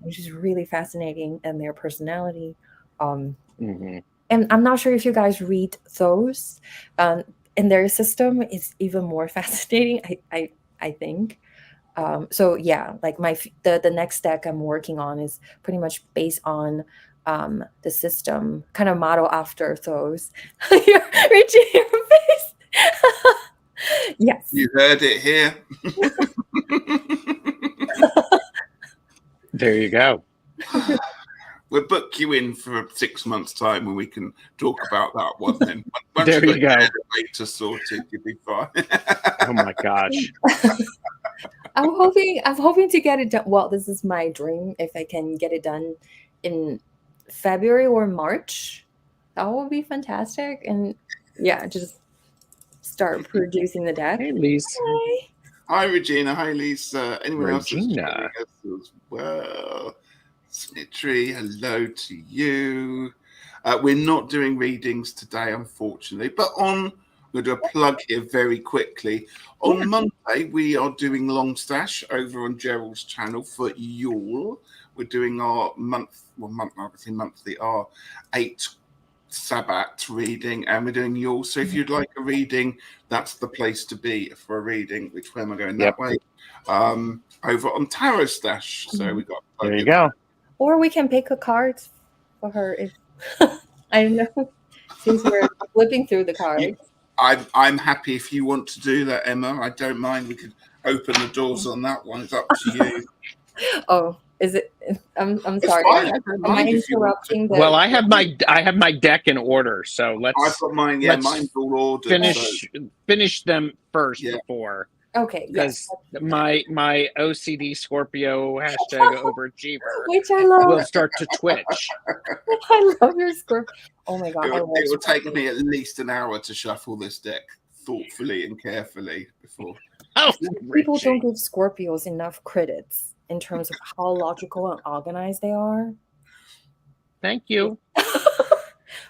which is really fascinating, and their personality. Mm-hmm. And I'm not sure if you guys read those. And their system is even more fascinating. I think. So yeah, like the next deck I'm working on is pretty much based on the system, kind of model after those. You're reaching your face. Yes. You heard it here. There you go. We'll book you in for 6 months' time when we can talk about that one. Then once There you've you got go. your elevator sorted, you'll be fine. Oh my gosh. I'm hoping to get it done. Well, this is my dream. If I can get it done in February or March, that would be fantastic. And yeah, just start producing the deck. Hey, Lise. Hi. Hi, Regina. Hi, Lisa. Anyone else that's Regina. joining us as well? Smitry, hello to you. We're not doing readings today, unfortunately, but I'm going to do a plug here very quickly. On Monday, we are doing Long Stash over on Gerald's channel for Yule. We're doing our monthly, our 8 Sabbat reading, and we're doing Yule. So if you'd like a reading, that's the place to be for a reading. Which way am I going? That way. Over on Tarot Stash. So we got. There you go. Or we can pick a card for her if I don't know. Since we're flipping through the cards. I'm happy if you want to do that, Emma. I don't mind. We could open the doors on that one. It's up to you. Oh, is it? I'm It's sorry. fine. I don't Am I mind if you want to. interrupting the? Well, I have my deck in order, so I've got mine. Yeah, let's mine's all ordered. finish them first Yeah. before. Okay. Because yes. my OCD Scorpio #overachiever Which I love. will start to twitch. I love your script. Oh my god! It will take me at least an hour to shuffle this deck thoughtfully and carefully before. Oh, People Richie. don't give Scorpios enough credits in terms of how logical and organized they are. Thank you.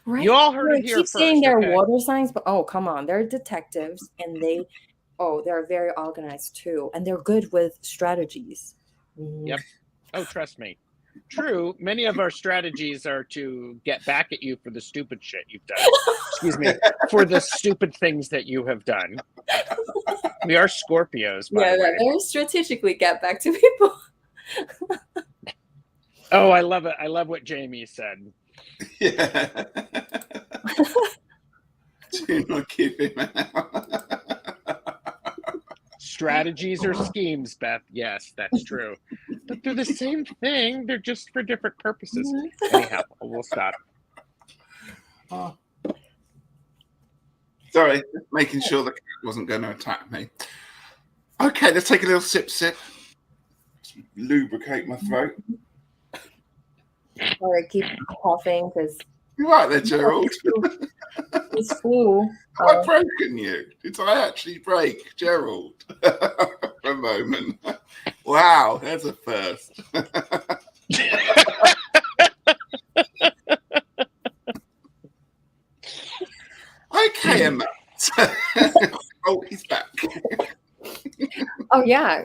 Right? You all heard it here keep first. saying they're Okay? water signs, but oh come on, they're detectives and they're very organized too, and they're good with strategies. Yep. Oh, trust me. True, many of our strategies are to get back at you for the stupid shit you've done. Excuse me, for the stupid things that you have done. We are Scorpios, by the way. They strategically get back to people. Oh, I love it. I love what Jamie said. Yeah. Do not keep him out. Strategies or schemes, Beth. Yes, that's true. But they're the same thing. They're just for different purposes. Anyhow, we'll stop. Oh. Sorry, making sure the cat wasn't going to attack me. Okay, let's take a little sip. Lubricate my throat. Or I keep coughing because You right there, Gerald? it's flu. Have I broken you? Did I actually break Gerald for a moment? Wow, there's a first. Okay, Emma. Oh, he's back. Oh yeah,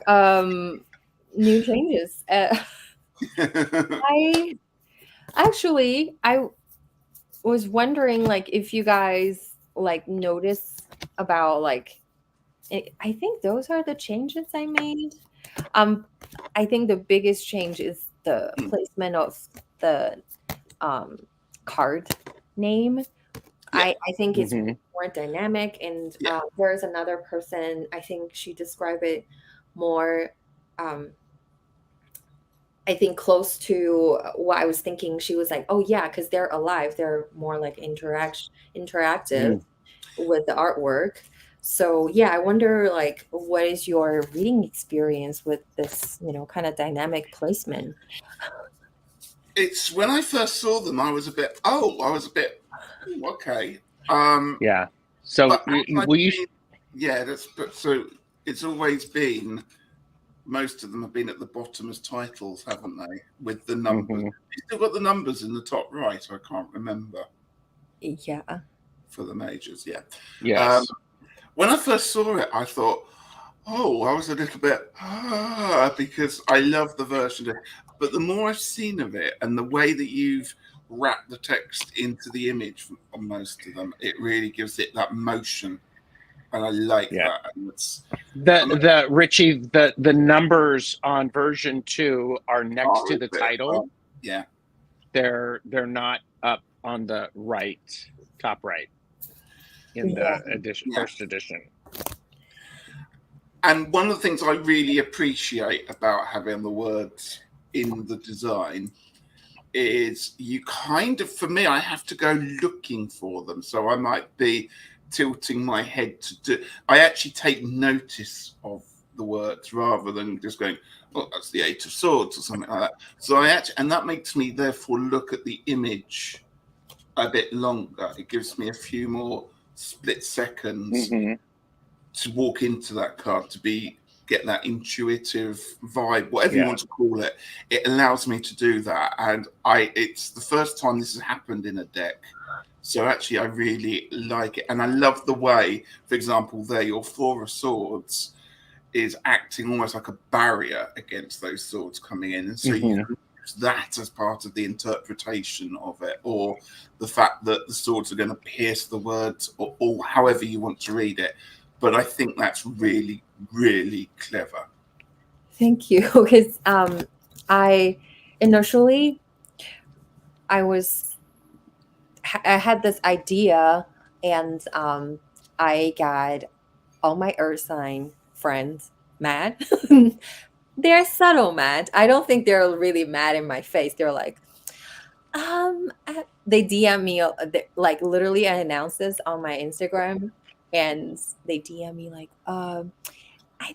new changes. I was wondering like if you guys like notice about like I think those are the changes I made. I think the biggest change is the placement of the card name. Yeah. I think it's more dynamic, and there's another person, I think she described it more I think close to what I was thinking. She was like, oh yeah, because they're alive, they're more like interactive with the artwork. So yeah, I wonder like what is your reading experience with this, kind of dynamic placement? It's when I first saw them, I was a bit okay. Yeah. So so it's always been, most of them have been at the bottom as titles, haven't they? With the numbers. You still got the numbers in the top right, I can't remember. Yeah. for the majors. Yeah. Yes. When I first saw it, I thought, oh, I was a little bit because I love the version. But the more I've seen of it and the way that you've wrapped the text into the image on most of them, it really gives it that motion, and I like Yeah. that. And it's The Richie, the numbers on version 2 are next to the title. Yeah. They're not up on the right, top right in the edition, first edition. And one of the things I really appreciate about having the words in the design is you kind of, for me, I have to go looking for them. So I might be tilting my head to do, I actually take notice of the words rather than just going, oh, that's the 8 of Swords or something like that. So I actually, and that makes me therefore look at the image a bit longer. It gives me a few more split seconds to walk into that card, to get that intuitive vibe, whatever you want to call it. It allows me to do that, and it's the first time this has happened in a deck, so actually I really like it. And I love the way, for example, there your 4 of Swords is acting almost like a barrier against those swords coming in, and so you can use that as part of the interpretation of it, or the fact that the swords are going to pierce the words, or however you want to read it. But I think that's really, really clever. Thank you. Because I initially I had this idea, and I got all my earth sign friends mad. They're subtle mad. I don't think they're really mad in my face. They're like, they DM me, like literally I announced this on my Instagram, and they DM me like, I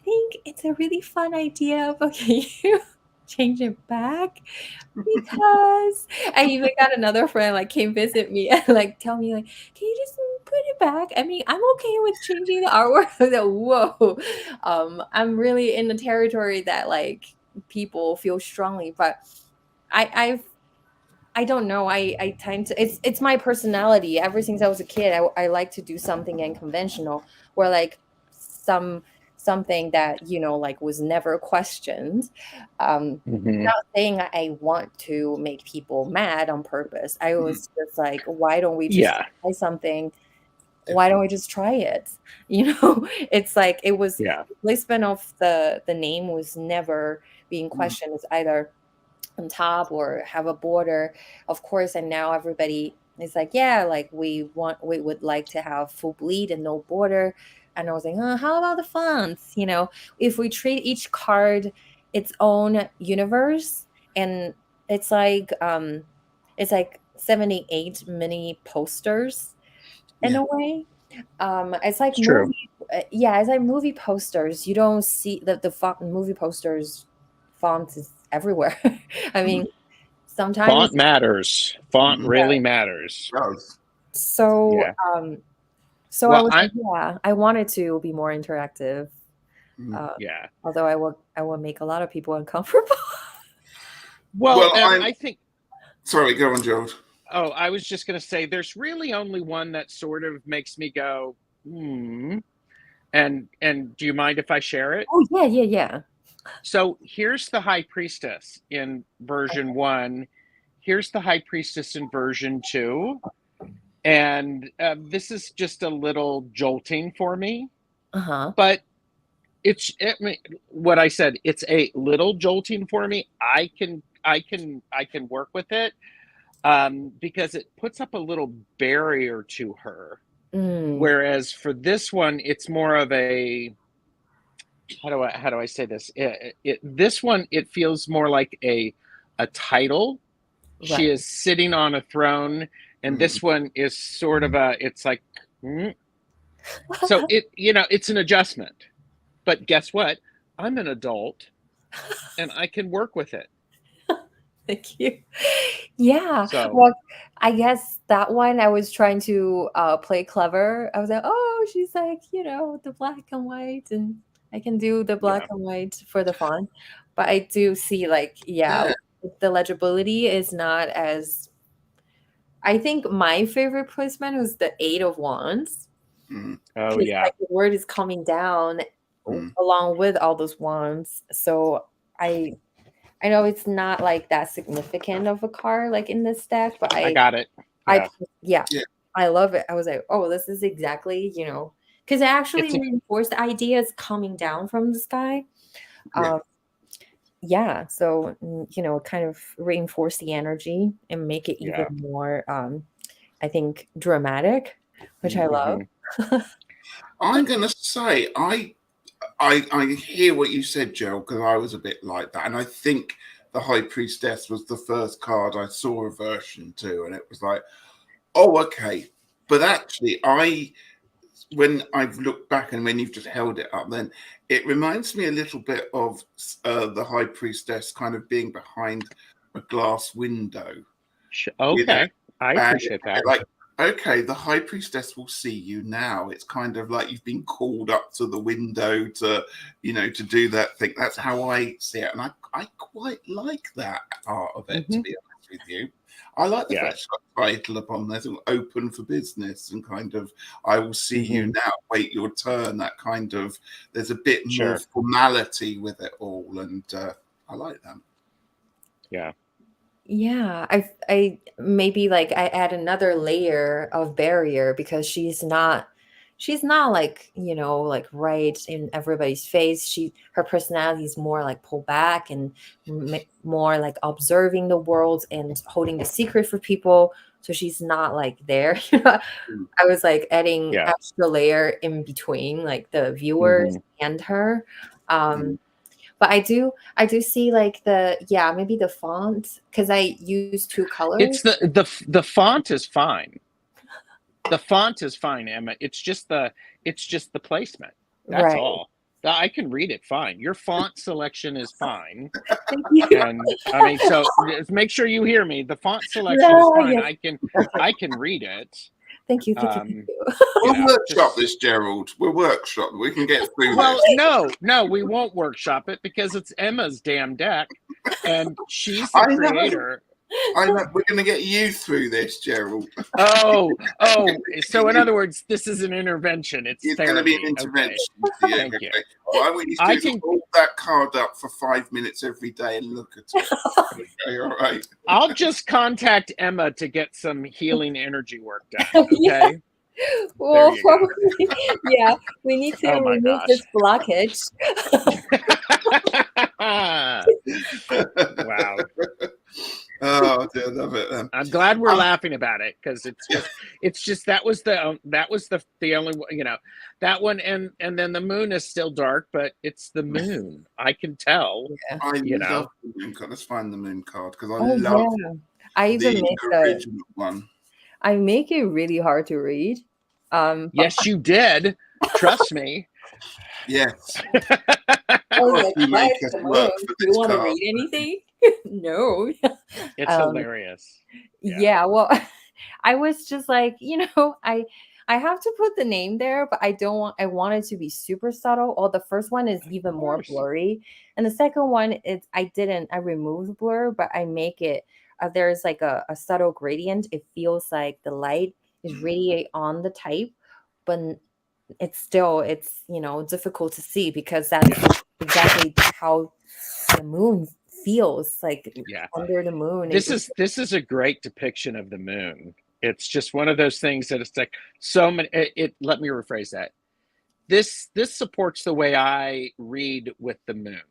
think it's a really fun idea, but can you change it back? Because I even got another friend like came visit me and like tell me like, can you just put it back? I mean, I'm okay with changing the artwork. I was like, whoa. I'm really in the territory that like people feel strongly, but I don't know. I tend to, it's my personality. Ever since I was a kid, I like to do something unconventional, where like something that like was never questioned. Not saying I want to make people mad on purpose. I was just like, why don't we just try something? Why don't we just try it? It's like it was placement of the name was never being questioned. It's either on top or have a border, of course. And now everybody is like, yeah, like we would like to have full bleed and no border. And I was like, how about the fonts? If we treat each card its own universe, and it's like 78 mini posters in a way. It's like movie, it's like movie posters. You don't see the font movie posters font is everywhere. I mean, sometimes font matters. Font really matters. So, so I was like, I wanted to be more interactive. Although I will make a lot of people uncomfortable. Well, I think. Sorry, go on, Gerald. Oh, I was just going to say, there's really only one that sort of makes me go, And do you mind if I share it? Oh, yeah. So here's the High Priestess in version 1. Here's the High Priestess in version 2. And this is just a little jolting for me. But what I said, it's a little jolting for me. I can work with it. Because it puts up a little barrier to her. Whereas for this one, it's more of a, how do I say this? This one, it feels more like a title. Right. She is sitting on a throne, and this one is sort of it's like, so it's an adjustment. But guess what? I'm an adult, and I can work with it. Thank you. Yeah. So, well, I guess that one I was trying to play clever. I was like, oh, she's like, the black and white, and I can do the black and white for the font. But I do see like, the legibility is not as I think my favorite placement was the Eight of Wands. Mm, Oh Because yeah. like the word is coming down mm. along with all those wands. So I I know it's not like that significant of a card like in this deck, but I got it. I Yeah. yeah, Yeah. I love it. I was like, oh, this is exactly, because it actually It's a, reinforced the ideas coming down from the sky. Yeah. Um, yeah, so kind of reinforce the energy and make it even yeah. more, I think, dramatic, which I love. Mhm. I'm gonna say I hear what you said, Gerald, because I was a bit like that, and I think the High Priestess was the first card I saw a version to, and it was like, oh, okay. But actually, when I've looked back and when you've just held it up, then it reminds me a little bit of the High Priestess kind of being behind a glass window. Okay. I And appreciate that. like, okay, the High Priestess will see you now. It's kind of like you've been called up to the window to do that thing. That's how I see it. And I quite like that part of it, to Mhm. be honest with you. I like the Yeah. fact she's got a title upon there, sort of open for business and kind of, I will see you Mhm. now, wait your turn. That kind of, there's a bit more Sure. formality with it all. And I like that. Yeah. Yeah, I maybe like I add another layer of barrier because she's not like, like right in everybody's face. Her personality is more like pull back and more like observing the world and holding the secret for people. So she's not like there. Mm. I was like adding Yeah. extra layer in between like the viewers Mhm. and her. Mm. But I do see like maybe the font because I use two colors. It's the font is fine. The font is fine, Emma. It's just the placement. That's Right. all. I can read it fine. Your font selection is fine. Thank you. And I mean, so just make sure you hear me. The font selection is No, fine. yes. I can read it. Thank you. Thank you. Thank Um, you. We'll workshop just this, Gerald. We'll workshop. We can get through well, this. no, we won't workshop it because it's Emma's damn deck, and she's the I know. creator. I know. We're going to get you through this, Gerald. Oh. So in other words, this is an intervention. It's It's going to be an therapy. Okay. intervention for you. Thank you. Okay. What I want you to do I is can. hold that card up for 5 minutes every day and look at it. Okay, all right. I'll just contact Emma to get some healing energy work done. Yeah. Okay. Well, you go. probably. Yeah, we need to Oh my remove gosh. this blockage. Wow. Oh, dear, love it. I'm glad we're laughing about it because it's just that was the only that one and then the moon is still dark, but it's the moon. I can tell. Yeah. I You love know. the moon card. Let's find the moon card because I Oh love yeah. I even the original one. I make it really hard to read. But Yes, you did. Trust me. Yes. I was God, like, you why make is us the work moon? for Do you this want to card. read anything? No. It's Um, hilarious. yeah, well, I was just like, I have to put the name there, but I want it to be super subtle. Or the first one is Of even more course. blurry. And the second one is I removed the blur, but I make it there's like a subtle gradient. It feels like the light is radiate on the type, but it's difficult to see because that's exactly how the moon feels like Yeah. under the moon. This is a great depiction of the moon. It's just one of those things that it's like so many. Let me rephrase that. This supports the way I read with the moon.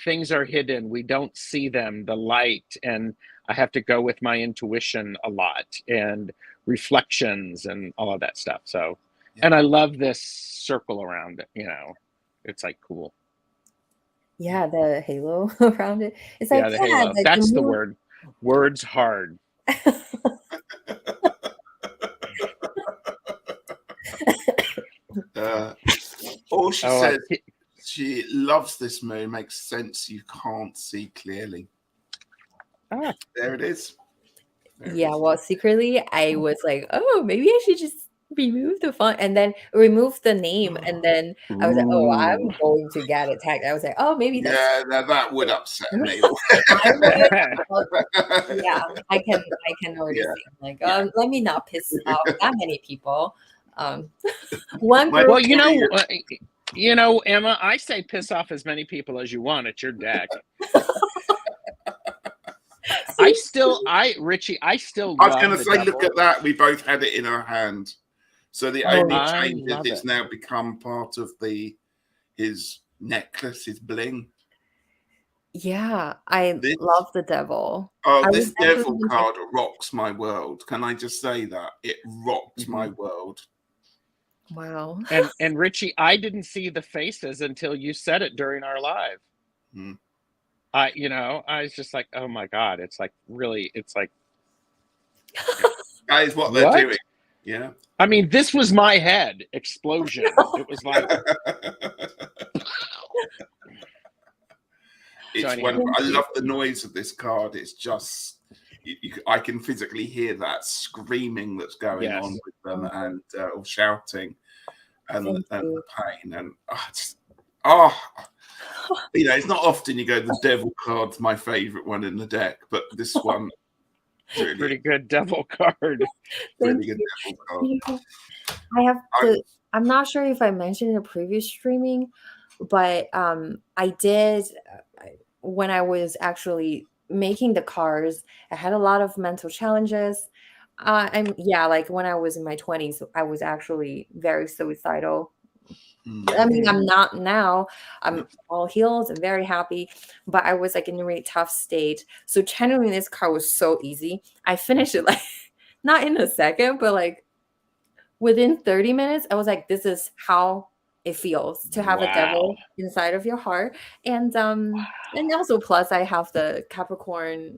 Things are hidden. We don't see them, the light, and I have to go with my intuition a lot and reflections and all of that stuff. So, and I love this circle around it. It's like cool. Yeah, the halo around it. It's like, Yeah, the yeah, halo. like the That's the moon. word. Words hard. All she Oh, says, she loves this moon, makes sense. You can't see clearly. There it is. Yeah, well, secretly I was like, oh, maybe I should just remove the font and then remove the name. And then I was like, oh, I'm Ooh. going to get attacked. I was like, oh, maybe that's Yeah, that would upset me. yeah, I can already Yeah, see. I'm like, yeah. let me not piss off that many people. One My group. Well, career- Emma, I say piss off as many people as you want. It's your deck. Richie, I still I was going love to the say, look devil. at that. We both had it in our hand. So the Oh, only I change is love it's it. now become part of his necklace, his bling. yeah, I This love the devil. Oh, I this was actually devil card rocks my world. Can I just say that? It rocks my Mhm. world. wow. And Richie, I didn't see the faces until you said it during our live. Hmm. I was just like, oh my God, it's like really, it's like, That is what they're what? doing. Yeah. I mean, this was my head explosion. It was like, It's anyhow. wonderful. I love the noise of this card. It's just, I can physically hear that screaming that's going on Yes. with them and or shouting and Thank you. the pain. And it's not often you go, the devil card's my favorite one in the deck, but this one really, Pretty good devil card. Thank really good you. devil card. You know, I have I'm- to. I'm not sure if I mentioned in a previous streaming, but I did when I was actually making the cars. I had a lot of mental challenges. Like when I was in my 20s, I was actually very suicidal. I mean, I'm not now. I'm all healed and very happy, but I was like in a really tough state. So channeling this car was so easy. I finished it like not in a second, but like within 30 minutes, I was like, this is how it feels to have a Wow. devil inside of your heart. And also plus I have the Capricorn,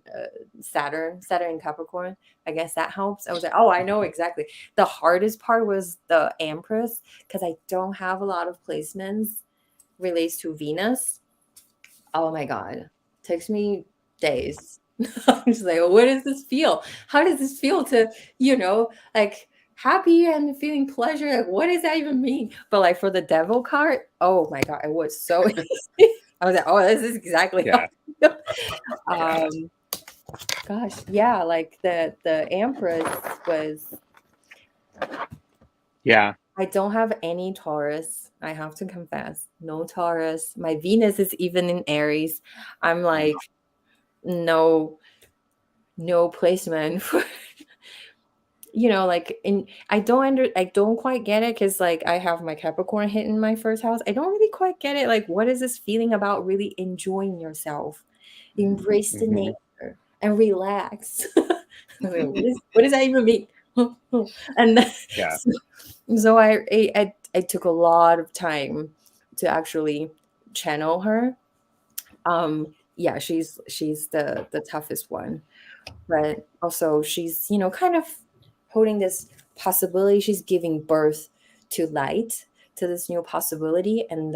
Saturn Capricorn. I guess that helps. I was like, oh, I know exactly. The hardest part was the Empress because I don't have a lot of placements relates to Venus. Oh my God. Takes me days. I'm just like, what does this feel? How does this feel to, like happy and feeling pleasure? Like, what does that even mean? But like for the devil card, oh my God, it was so easy. I was like, oh, this is exactly how Yeah. I feel. Gosh, yeah, like the Empress was. Yeah. I don't have any Taurus. I have to confess, no Taurus. My Venus is even in Aries. I'm like, no placement for like I don't quite get it because like I have my Capricorn hit in my first house. I don't really quite get it. Like, what is this feeling about really enjoying yourself, embrace the Mhm. nature and relax? Like, what does that even mean? And then, Yeah. so I took a lot of time to actually channel her. Yeah, she's the toughest one, but also she's kind of holding this possibility. She's giving birth to light, to this new possibility. And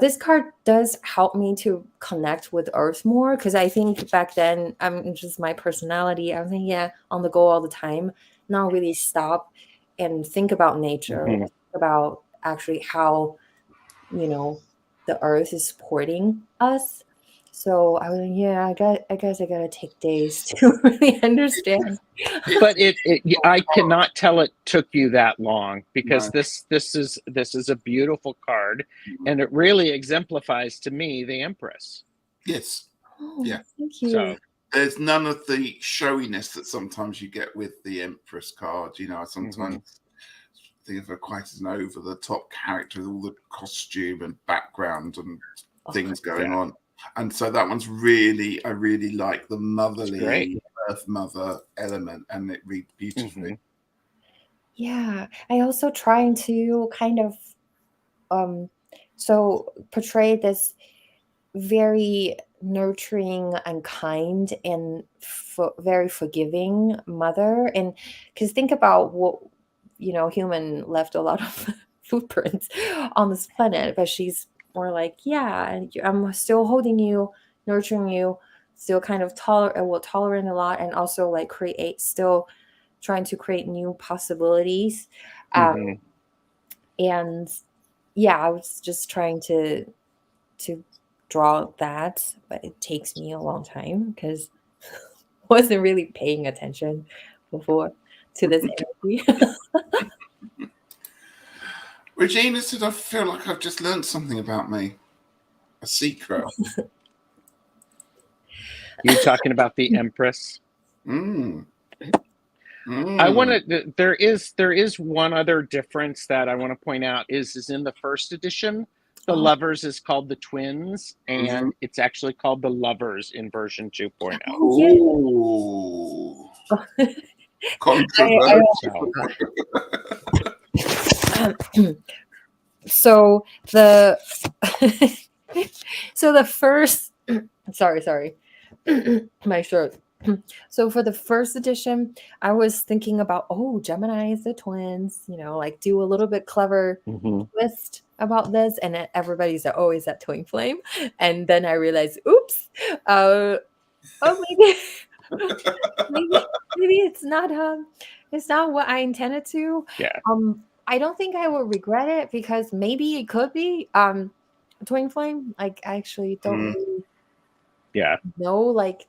this card does help me to connect with earth more, because I think back then, just my personality, I was like, yeah, on the go all the time, not really stop and think about nature, Mhm. think about actually how the earth is supporting us. So I was like, yeah, I guess I gotta take days to really understand. But I cannot tell it took you that long, because No. this is a beautiful card, and it really exemplifies to me the Empress. Yes. Oh, Yeah. thank you. So There's none of the showiness that sometimes you get with the Empress card. I sometimes think of her quite as an over the top character with all the costume and background and things going yeah, on. And so that one's I really like the it's great. motherly earth mother element, and it reads beautifully. Mhm. Yeah, I also trying to kind of so portray this very nurturing and kind and very forgiving mother. And because think about what human left a lot of footprints on this planet, but she's more like, yeah, and I'm still holding you, nurturing you, still kind of tolerant a lot, and also like create still trying to create new possibilities. Mhm. And yeah, I was just trying to draw that, but it takes me a long time because I wasn't really paying attention before to this energy. Regina said, I feel like I've just learned something about me. A secret. You talking about the Empress? Mm. I want Mm. to. There is one other difference that I want to point out is in the first edition, the Oh, lovers is called the twins, Mhm. and it's actually called the lovers in version 2.0. oh yeah. Ooh. I Controversial. so the so the first sorry my throat. So for the first edition, I was thinking about, oh, Gemini is the twins, like do a little bit clever Mhm. twist about this, and then everybody said, oh, is that twin flame? And then I realized, oops, oh, maybe maybe it's not what I intended to. Yeah. I don't think I will regret it because maybe it could be twin flame. Like I actually don't Mm. really Yeah. know like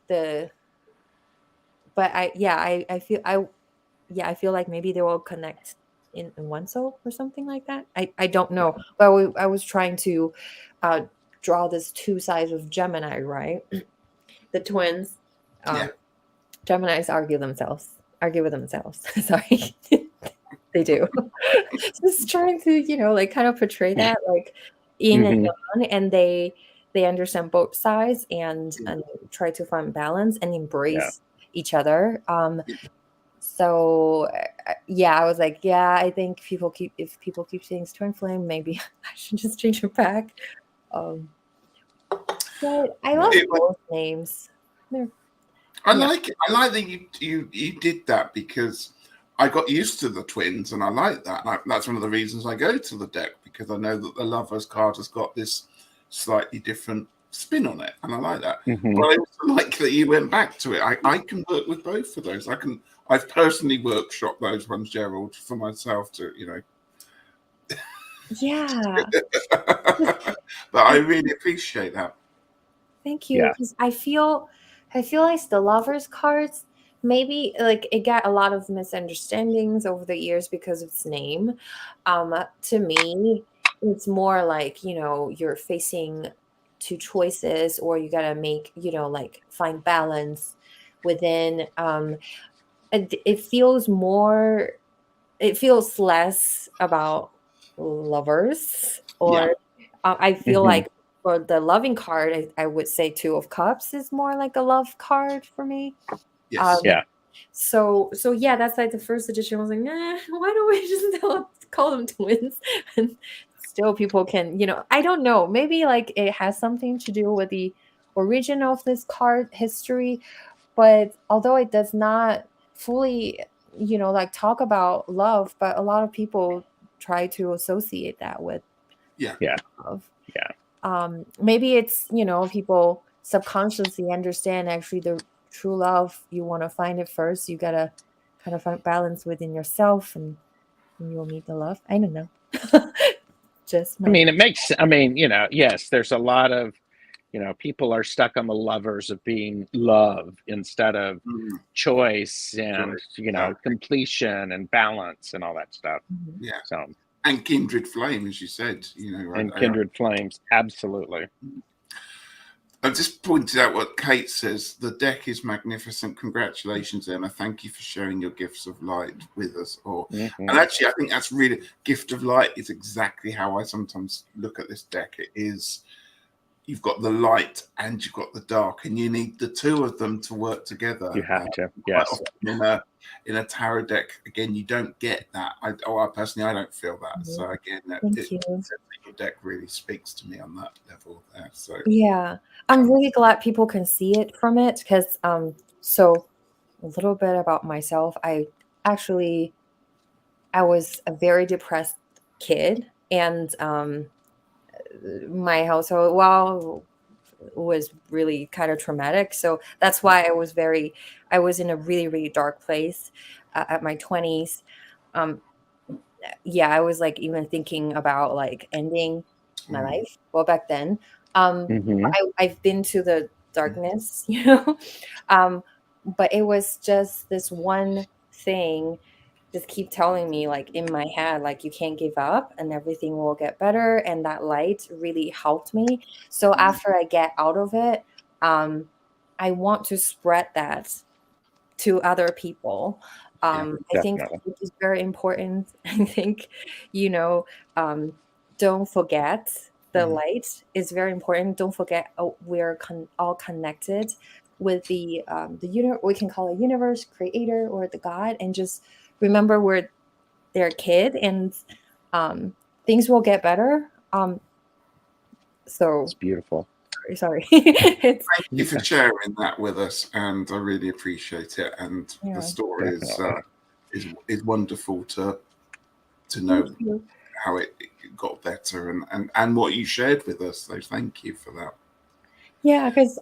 but I feel like maybe they will connect in one soul or something like that. I don't know, but I was trying to uh draw this two sides of Gemini, right? The twins. Yeah. Geminis argue with themselves. Sorry. They do. Just trying to, like kind of portray that like yin and Mhm. yang, and they understand both sides and try to find balance and Yeah. embrace each other. So yeah, I was like, yeah, I think if people keep saying twin flame, maybe I should just change it back. Um, but I love It was- both names. They're, I yeah. like it. I like that you did that because I got used to the twins, and I like that. That's one of the reasons I go to the deck, because I know that the lovers card has got this slightly different spin on it, and I like that. But Mhm. I also like that you went back to it. I can work with both of those. I've personally workshopped those ones, Gerald, for myself to Yeah. but I really appreciate that. Thank you. Yeah. Because I feel like the lovers cards, maybe like it got a lot of misunderstandings over the years because of its name. To me, it's more like, you're facing two choices, or you gotta make, like find balance within. It feels less about lovers, Yeah. or I feel Mhm. like for the loving card, I would say Two of Cups is more like a love card for me. Yes. Um, Yeah. so yeah, that's like the first edition. I was like, nah, why don't we just call them twins? And still, people can, I don't know. Maybe like it has something to do with the origin of this card history, but although it does not fully, like talk about love, but a lot of people try to associate that with Yeah. Yeah. love. Yeah. Maybe it's, people subconsciously understand actually the true love. You want to find it first. You gotta kind of find balance within yourself, and you'll meet the love. I don't know. Just I my mean, I mean, yes, there's a lot of, people are stuck on the lovers of being love instead of Mm. choice and, Choice. Yeah. completion and balance and all that stuff. Mhm. Yeah. So, And kindred flame, as you said, and kindred flames, absolutely. I just pointed out what Kate says. The deck is magnificent. Congratulations, Emma. Thank you for sharing your gifts of light with us. And Mhm. actually, I think that's really, gift of light is exactly how I sometimes look at this deck. It is, you've got the light and you've got the dark, and you need the two of them to work together. You have to, Quite yes. often in a tarot deck, again, you don't get that. I personally, I don't feel that. So again, Thank you. your deck really speaks to me on that level there. So Yeah, I'm really glad people can see it from it because so a little bit about myself. I was a very depressed kid, and my household, well, was really kind of traumatic. So that's why I was in a really, really dark place at my 20s. Um, yeah, I was like even thinking about like ending my life. Well, back then, Mm-hmm. I've been to the darkness, you know, but it was just this one thing just keep telling me like in my head like you can't give up and everything will get better, and that light really helped me. So after I get out of it, I want to spread that to other people. I think Definitely. it is very important. I think, you know, don't forget the light is very important. Don't forget we're all connected with the universe. We can call it universe, creator, or the God, and just remember we're their kid, and um, things will get better. So It's beautiful. sorry. It's Thank you for sharing that with us, and I really appreciate it. And the yeah. story Definitely. is wonderful to Thank know you. how it got better and what you shared with us. So thank you for that. Yeah, because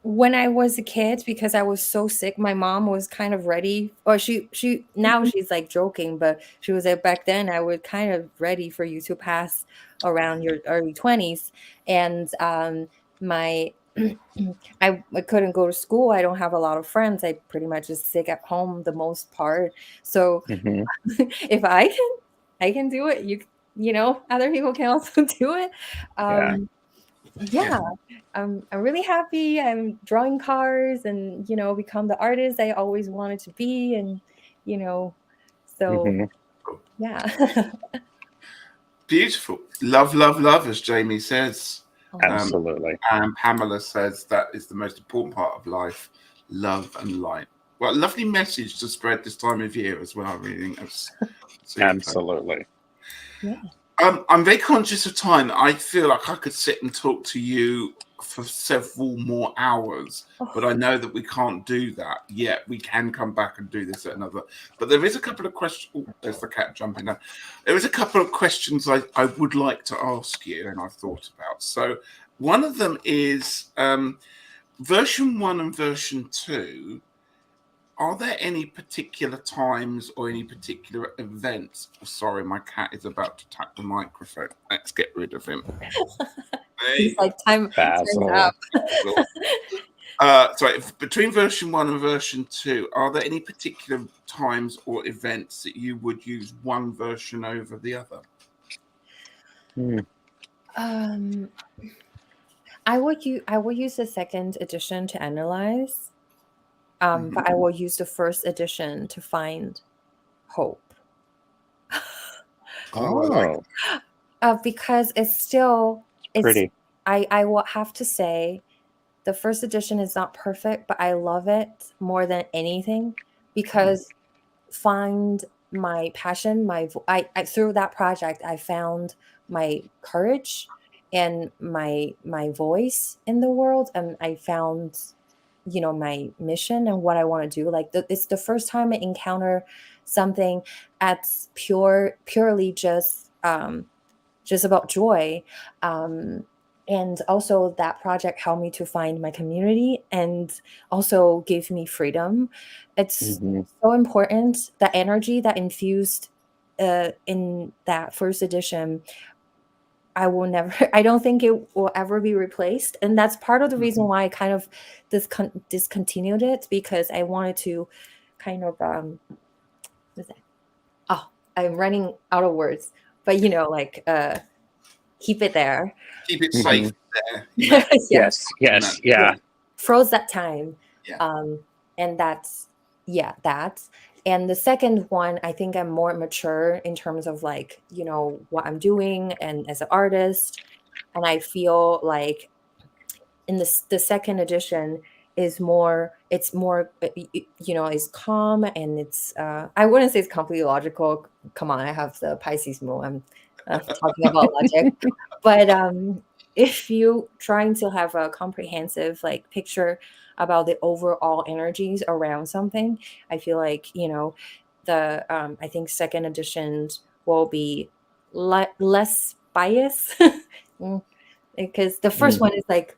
when I was a kid, because I was so sick, my mom was kind of ready, or she now she's like joking, but she was like back then I was kind of ready for you to pass around your early 20s. And my I couldn't go to school. I don't have a lot of friends. I pretty much just sick at home the most part. So Mm-hmm. if I can do it, you know, other people can also do it. Yeah. Yeah, I'm really happy. I'm drawing cars and, you know, become the artist I always wanted to be. And, you know, so Mm-hmm. yeah. Beautiful. Love, love, love, as Jamie says. Oh, Absolutely. And Pamela says that is the most important part of life, love and light. Well, lovely message to spread this time of year as well. I really think that's super. Absolutely. yeah. I'm very conscious of time. I feel like I could sit and talk to you for several more hours, but Oh, I know that we can't do that yet. We can come back and do this at another. But there is a couple of questions. Oh, there's the cat jumping down. There is a couple of questions I would like to ask you, and I've thought about. So one of them is version 1 and version 2. Are there any particular times or any particular events? Sorry, my cat is about to tap the microphone. Let's get rid of him. There he's you like time's Basil. up. go. Sorry, between version 1 and version 2, are there any particular times or events that you would use one version over the other? Mm. Um, I would use the second edition to analyze. But I will use the first edition to find hope. Oh, I like Oh, Because it's still it's pretty. I will have to say the first edition is not perfect, but I love it more than anything because find my passion, I through that project I found my courage and my voice in the world, and I found, you know, my mission and what I want to do. Like it's the first time I encounter something that's purely just about joy. Um, and also that project helped me to find my community and also gave me freedom. It's Mm-hmm. so important, the energy that infused in that first edition. I will never, I don't think it will ever be replaced. And that's part of the reason why I kind of discontinued it, because I wanted to kind of, what is that? Oh, I'm running out of words, but you know, like, keep it there. keep it Mm-hmm. safe there. Yeah, Yeah. Yes. Yes. Yeah. Froze that time. yeah. And that's, yeah, that. And the second one, I think I'm more mature in terms of like, you know, what I'm doing and as an artist. And I feel like in the second edition is more, it's more, you know, it's calm, and it's I wouldn't say it's completely logical. Come on, I have the Pisces moon. I'm talking about logic. But if you trying to have a comprehensive like picture about the overall energies around something, I feel like, you know, the I think second editions will be less bias. Mm, because the first one is like,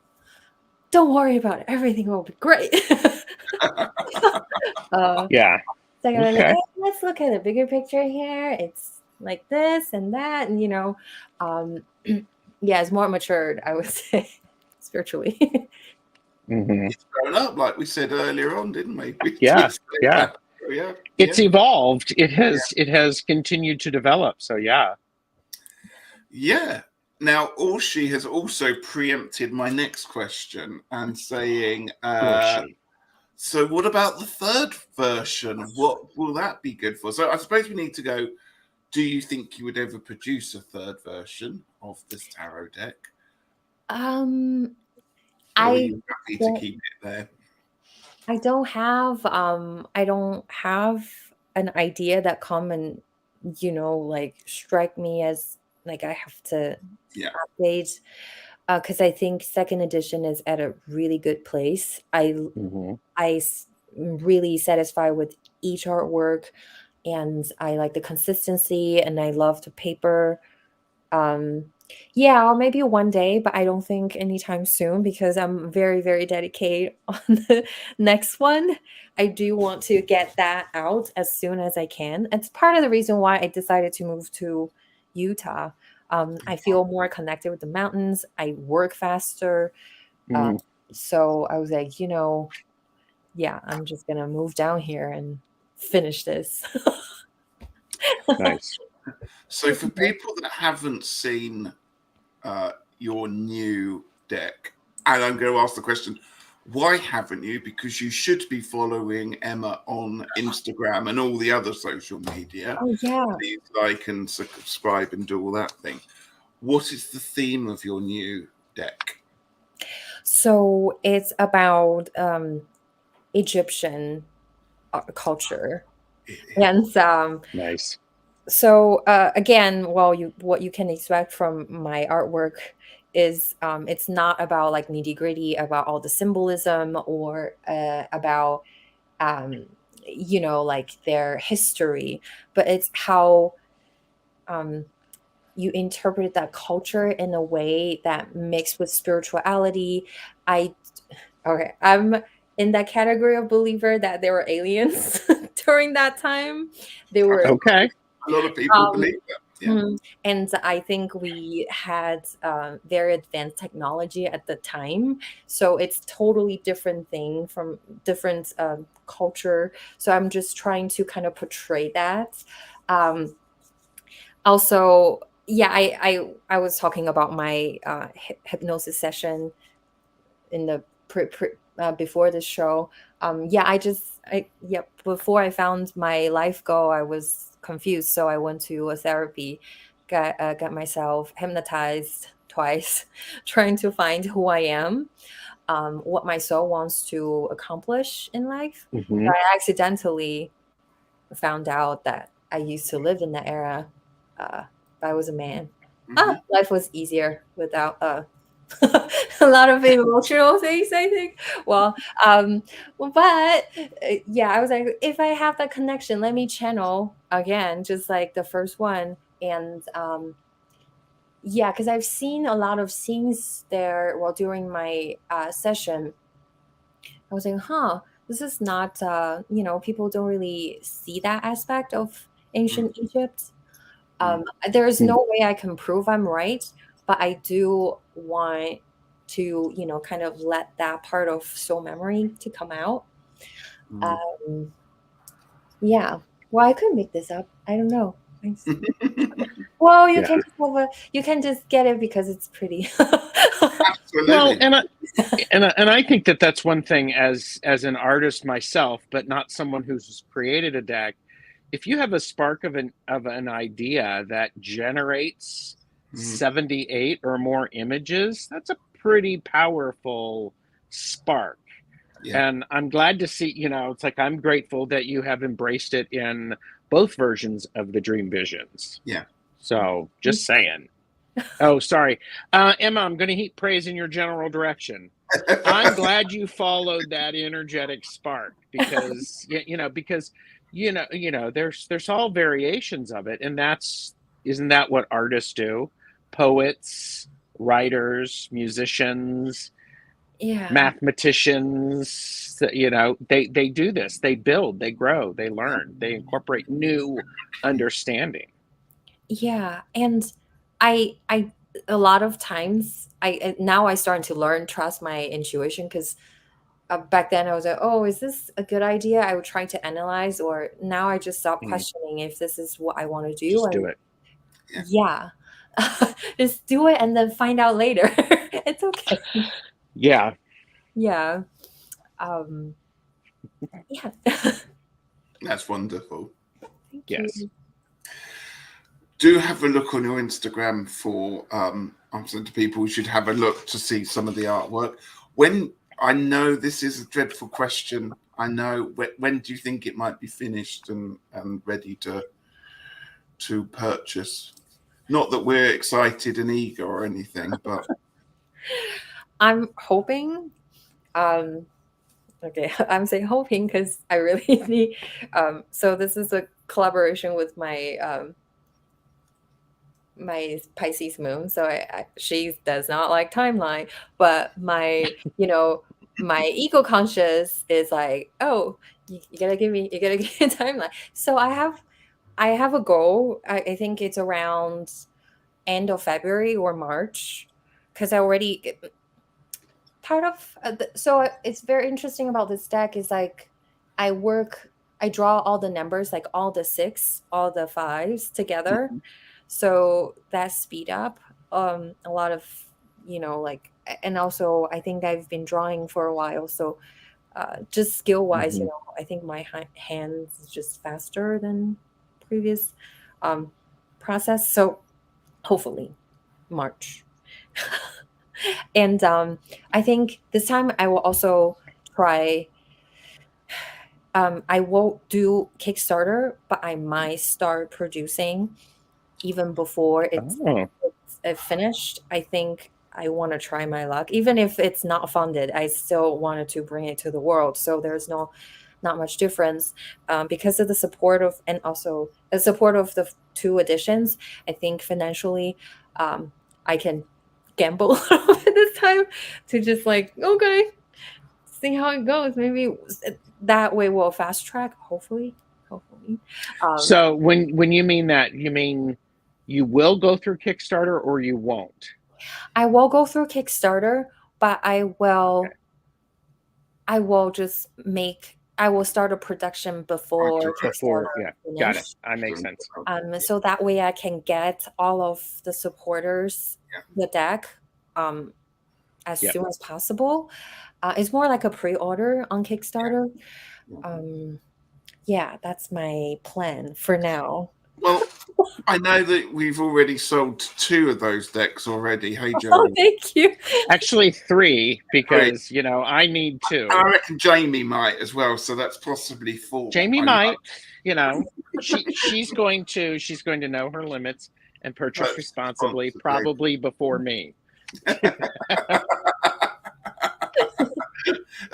don't worry about it, everything will be great. Yeah. Second one, Okay. hey, let's look at the bigger picture here. It's like this and that, and yeah, it's more matured, I would say, spiritually. It's grown up, like we said earlier on, didn't we? Yeah. Yeah. It's evolved. It has continued to develop. So yeah. Yeah. Now, Orshi has also preempted my next question and saying, so what about the third version? What will that be good for? So I suppose we need to go, do you think you would ever produce a third version of this tarot deck? Or are you happy to keep it there? I don't have an idea that come and like strike me as like I have to update, because I think second edition is at a really good place. I'm really satisfied with each artwork, and I like the consistency, and I love the paper. Yeah, or maybe one day, but I don't think anytime soon, because I'm very, very dedicated on the next one. I do want to get that out as soon as I can. It's part of the reason why I decided to move to Utah. I feel more connected with the mountains. I work faster. So I was like, yeah, I'm just going to move down here and finish this. Nice. So for people that haven't seen your new deck, and I'm going to ask the question, why haven't you? Because you should be following Emma on Instagram and all the other social media. Oh, yeah. Please like and subscribe and do all that thing. What is the theme of your new deck? So it's about Egyptian culture. And nice. So again, what you can expect from my artwork is it's not about like nitty gritty about all the symbolism or about like their history, but it's how you interpret that culture in a way that mixed with spirituality. I'm in that category of believer that there were aliens during that time. They were okay. A lot of people believe that. Yeah. And I think we had very advanced technology at the time. So it's totally different thing from different culture. So I'm just trying to kind of portray that. Also, yeah, I was talking about my hypnosis session in the before the show. Before I found my life goal, I was confused, so I went to a therapy, got myself hypnotized twice, trying to find who I am, what my soul wants to accomplish in life. I accidentally found out that I used to live in that era. I was a man. Life was easier without a lot of emotional things, I think. Well, but yeah, I was like, if I have that connection, let me channel again, just like the first one. And yeah, because I've seen a lot of scenes there during my session. I was like, this is not, people don't really see that aspect of ancient Egypt. There is no way I can prove I'm right, but I do want to, kind of let that part of soul memory to come out. Yeah. Well, I could make this up. I don't know. Well, you can just get it because it's pretty. Well, and I think that's one thing as an artist myself, but not someone who's created a deck. If you have a spark of an idea that generates 78 or more images, that's a pretty powerful spark. Yeah. And I'm glad to see, it's like I'm grateful that you have embraced it in both versions of the Dream Visions. Yeah. So just saying. Oh, sorry. Emma, I'm going to heap praise in your general direction. I'm glad you followed that energetic spark because, there's all variations of it. And isn't that what artists do? Poets, writers, musicians, Yeah. mathematicians, they do this. They build, they grow, they learn, they incorporate new understanding. Yeah, and I a lot of times now I starting to learn trust my intuition because back then I was like, oh, is this a good idea? I would try to analyze, or now I just stop Mm, questioning if this is what I want to do, just do and it. yeah, just do it and then find out later. It's okay. Yeah. Yeah. Um, yeah. That's wonderful. Thank Yes. you. Do have a look on your Instagram for I'm saying to people should have a look to see some of the artwork. When I know this is a dreadful question, I know when do you think it might be finished and ready to purchase? Not that we're excited and eager or anything, but I'm hoping. Okay, I'm saying hoping because I really need. So this is a collaboration with my Pisces moon. So she does not like timeline, but my ego conscious is like, oh, you gotta give me, you gotta give me a timeline. So I have a goal. I think it's around end of February or March, because I already part of it's very interesting about this deck is like I draw all the numbers, like all the six, all the fives together, so that speed up a lot of like, and also I think I've been drawing for a while, so just skill wise, Mhm. I think my hands is just faster than previous um process, so hopefully March. And I think this time I will also try. I won't do Kickstarter, but I might start producing even before Oh, it's finished. I think I want to try my luck, even if it's not funded. I still wanted to bring it to the world, so there's not much difference because of the support of, and also the support of the two editions. I think financially, I can gamble a little bit this time to just like, okay, see how it goes. Maybe that way we'll fast track. Hopefully. Um, so when you mean that, you mean you will go through Kickstarter or you won't? I will go through Kickstarter, but Okay. I will start a production before Before, Kickstarter yeah, got it. finish. That makes sense. So that way I can get all of the supporters the deck um as Yep. soon as possible. It's more like a pre-order on Kickstarter. Yeah, that's my plan for now. well, I know that we've already sold two of those decks already. Hey, Oh, Gerald. thank you. Actually, three, Three. because I need And two. I reckon Jamie might as well, so that's possibly four. Jamie I know. might, she's going to know her limits and purchase Purchase responsibly, responsibly. probably before me.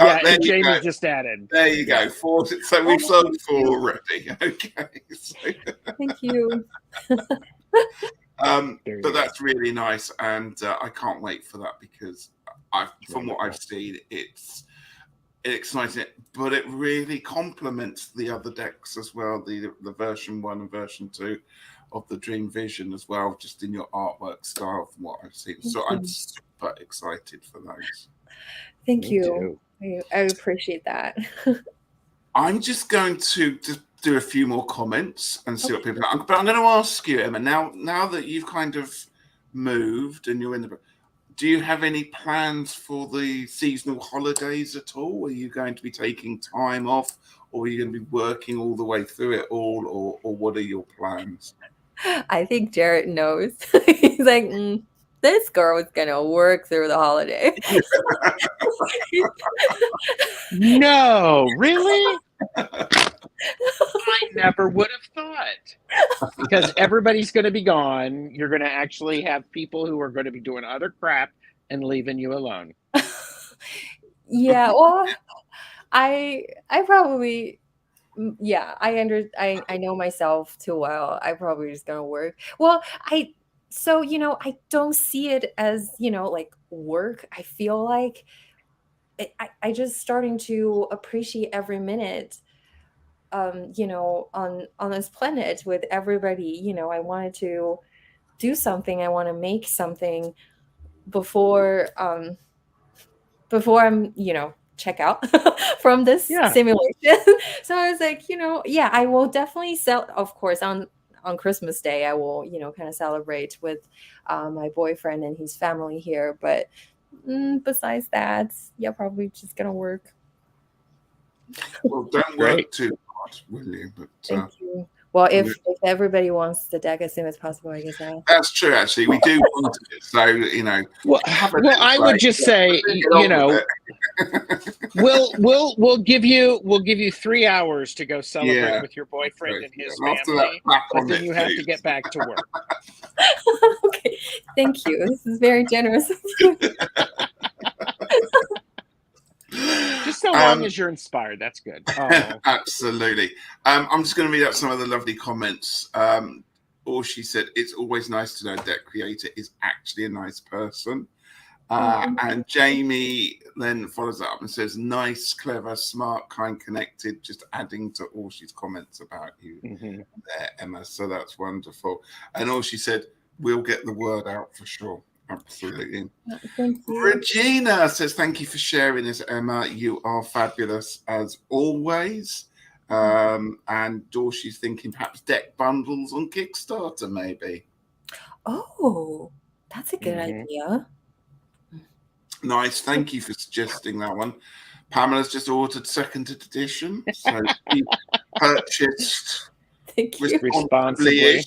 Yeah, There and you Jamie go. just added. There you Yeah. go. Four. So Oh, we've sold thank four you. already. Okay. So, Thank you. There but you go. that's really nice, and I can't wait for that because from what I've Wonderful. seen, it's exciting, but it really complements the other decks as well. The version 1 and version 2 of the Dream Vision as well, just in your artwork style from what I've seen. Thank So I'm you. super excited for those. Thank Me you. too. I appreciate that. I'm just going to just do a few more comments and see what Okay. people are. But I'm going to ask you, Emma, now that you've kind of moved and you're in the, do you have any plans for the seasonal holidays at all? Are you going to be taking time off, or are you going to be working all the way through it all, or what are your plans? I think Jared knows. He's like, this girl is gonna work through the holiday. No, really? I never would have thought. Because everybody's going to be gone. You're going to actually have people who are going to be doing other crap and leaving you alone. Yeah, well, I probably yeah, I know myself too well. I probably just gonna work. Well, So, I don't see it as, like work. I feel like I just starting to appreciate every minute, on this planet with everybody. I wanted to do something. I want to make something before I'm, check out from this Yeah. simulation. So I was like, yeah, I will definitely sell, of course, on Christmas Day, I will, kind of celebrate with my boyfriend and his family here. But besides that, yeah, probably just gonna work. Well, don't Great. work too hard, will you? But Thank you. Well, I mean, if everybody wants the deck as soon as possible, I guess that's true. Actually, we do want it. So Well, have a well, little I would break. just Yeah, say, get on with it. we'll give you 3 hours to go celebrate Yeah. with your boyfriend Okay. and Yeah. his And after that, family, back but on then it, you have to please. get back to work. Okay, thank you. This is very generous of you. Just so long as you're inspired, that's good. Oh, Absolutely. I'm just going to read out some of the lovely comments. Or she said, it's always nice to know that creator is actually a nice person. And Jamie then follows up and says, nice, clever, smart, kind, connected, just adding to all she's comments about you there, Emma. So that's wonderful. And all she said, we'll get the word out for sure. Absolutely. Thank you. Regina says, thank you for sharing this, Emma. You are fabulous as always. And Dorsey's thinking perhaps deck bundles on Kickstarter, maybe. Oh, that's a good idea. Nice. Thank you for suggesting that one. Pamela's just ordered second edition. So she purchased Thank you. responsibly.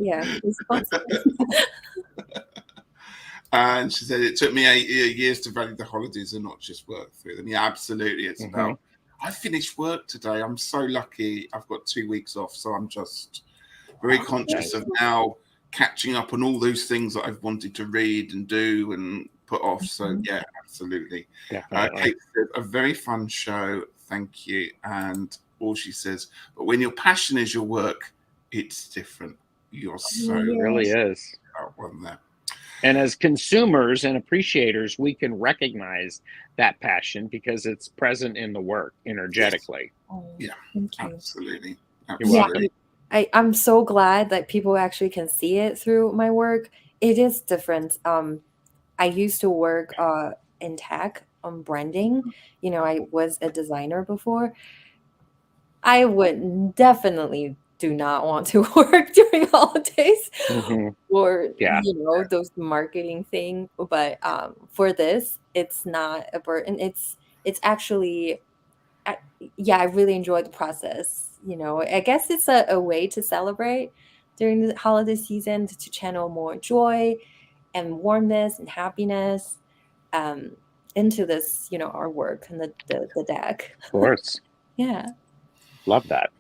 Yeah, responsibly. And she said, it took me 8 years to value the holidays and not just work through them. Yeah, absolutely. It's about, I finished work today. I'm so lucky. I've got 2 weeks off. So I'm just very conscious of now catching up on all those things that I've wanted to read and do and put off. So yeah, absolutely. Definitely. Kate said, a very fun show. Thank you. And all she says, but when your passion is your work, it's different. You're so It really is. one there. And as consumers and appreciators, we can recognize that passion because it's present in the work energetically. Yeah, thank you. Absolutely. Yeah, I'm so glad that people actually can see it through my work. It is different. I used to work in tech on branding. I was a designer before. I would definitely do not want to work during holidays or those marketing thing. But for this, it's not a burden. It's actually, I really enjoy the process. I guess it's a way to celebrate during the holiday season to channel more joy and warmness and happiness into this, our work and the deck. Of course. Yeah. Love that.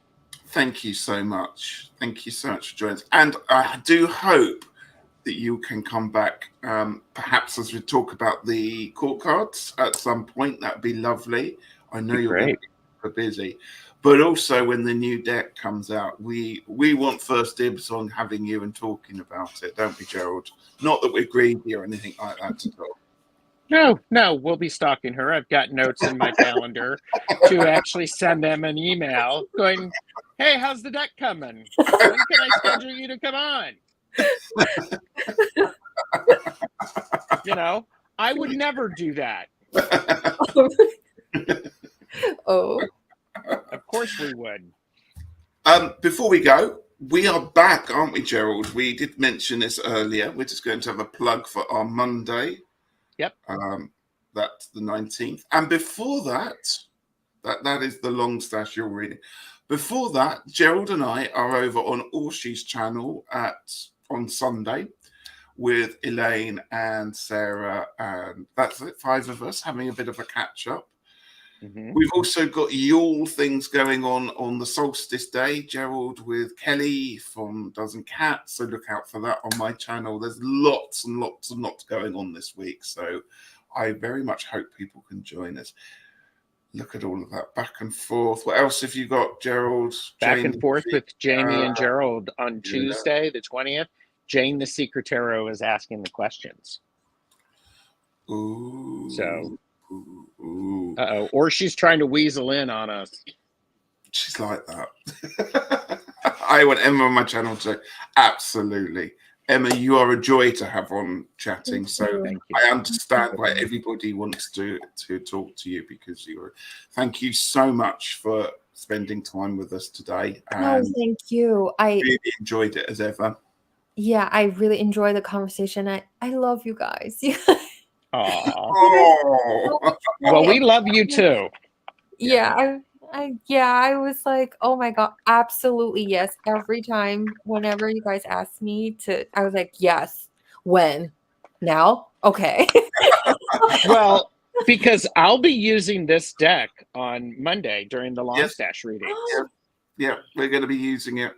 Thank you so much. Thank you so much for joining us. And I do hope that you can come back, perhaps as we talk about the court cards at some point. That'd be lovely. I know you're going to be super busy. But also when the new deck comes out, we want first dibs on having you and talking about it, don't we, Gerald? Not that we're greedy or anything like that at all. No, we'll be stalking her. I've got notes in my calendar to actually send them an email going, hey, how's the deck coming? When can I schedule you to come on? I would never do that. Oh. Of course we would. Before we go, we are back, aren't we, Gerald? We did mention this earlier. We're just going to have a plug for our Monday. Yep. That's the 19th. And before that is the long stash you're reading. Before that, Gerald and I are over on Orshi's channel on Sunday with Elaine and Sarah. And that's it, 5 of us having a bit of a catch up. We've also got Yule things going on the solstice day, Gerald with Kelly from Dozen Cats. So look out for that on my channel. There's lots and lots and lots going on this week. So I very much hope people can join us. Look at all of that back and forth. What else have you got, Gerald? Back Jane, and forth with Jamie and uh, Gerald on yeah. Tuesday, the 20th. Jane, the Secretaro, is asking the questions. Ooh. So, Ooh. or she's trying to weasel in on us. She's like that. I want Emma on my channel too. Absolutely. Emma, you are a joy to have on chatting. So Thank you. I understand why everybody wants to talk to you, because thank you so much for spending time with us today. No, And thank you. I really enjoyed it as ever. Yeah, I really enjoy the conversation. I love you guys. Aw. Oh, Well, we love you too. Yeah, I was like, oh my God, absolutely yes. Every time, whenever you guys ask me to, I was like, yes. When? Now? Okay. Well, because I'll be using this deck on Monday during the Yes. Longstash readings. Yeah, we're going to be using it.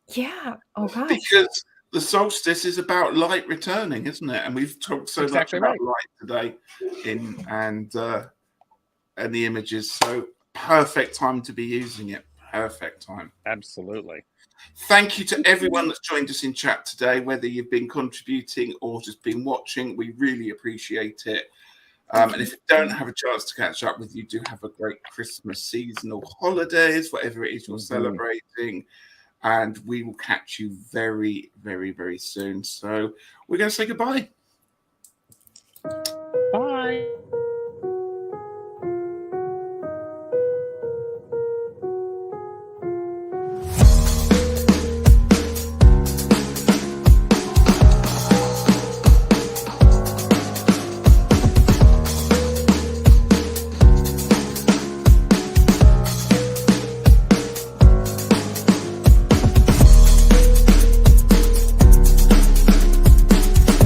Yeah. Oh gosh. Because the solstice is about light returning, isn't it? And we've talked so Exactly much about right. light today and the images. So perfect time to be using it. Perfect time. Absolutely. Thank you to everyone that's joined us in chat today, whether you've been contributing or just been watching. We really appreciate it. And if you don't have a chance to catch up with you, do have a great Christmas seasonal holidays, whatever it is you're celebrating. And we will catch you very, very, very soon. So we're going to say goodbye. Bye.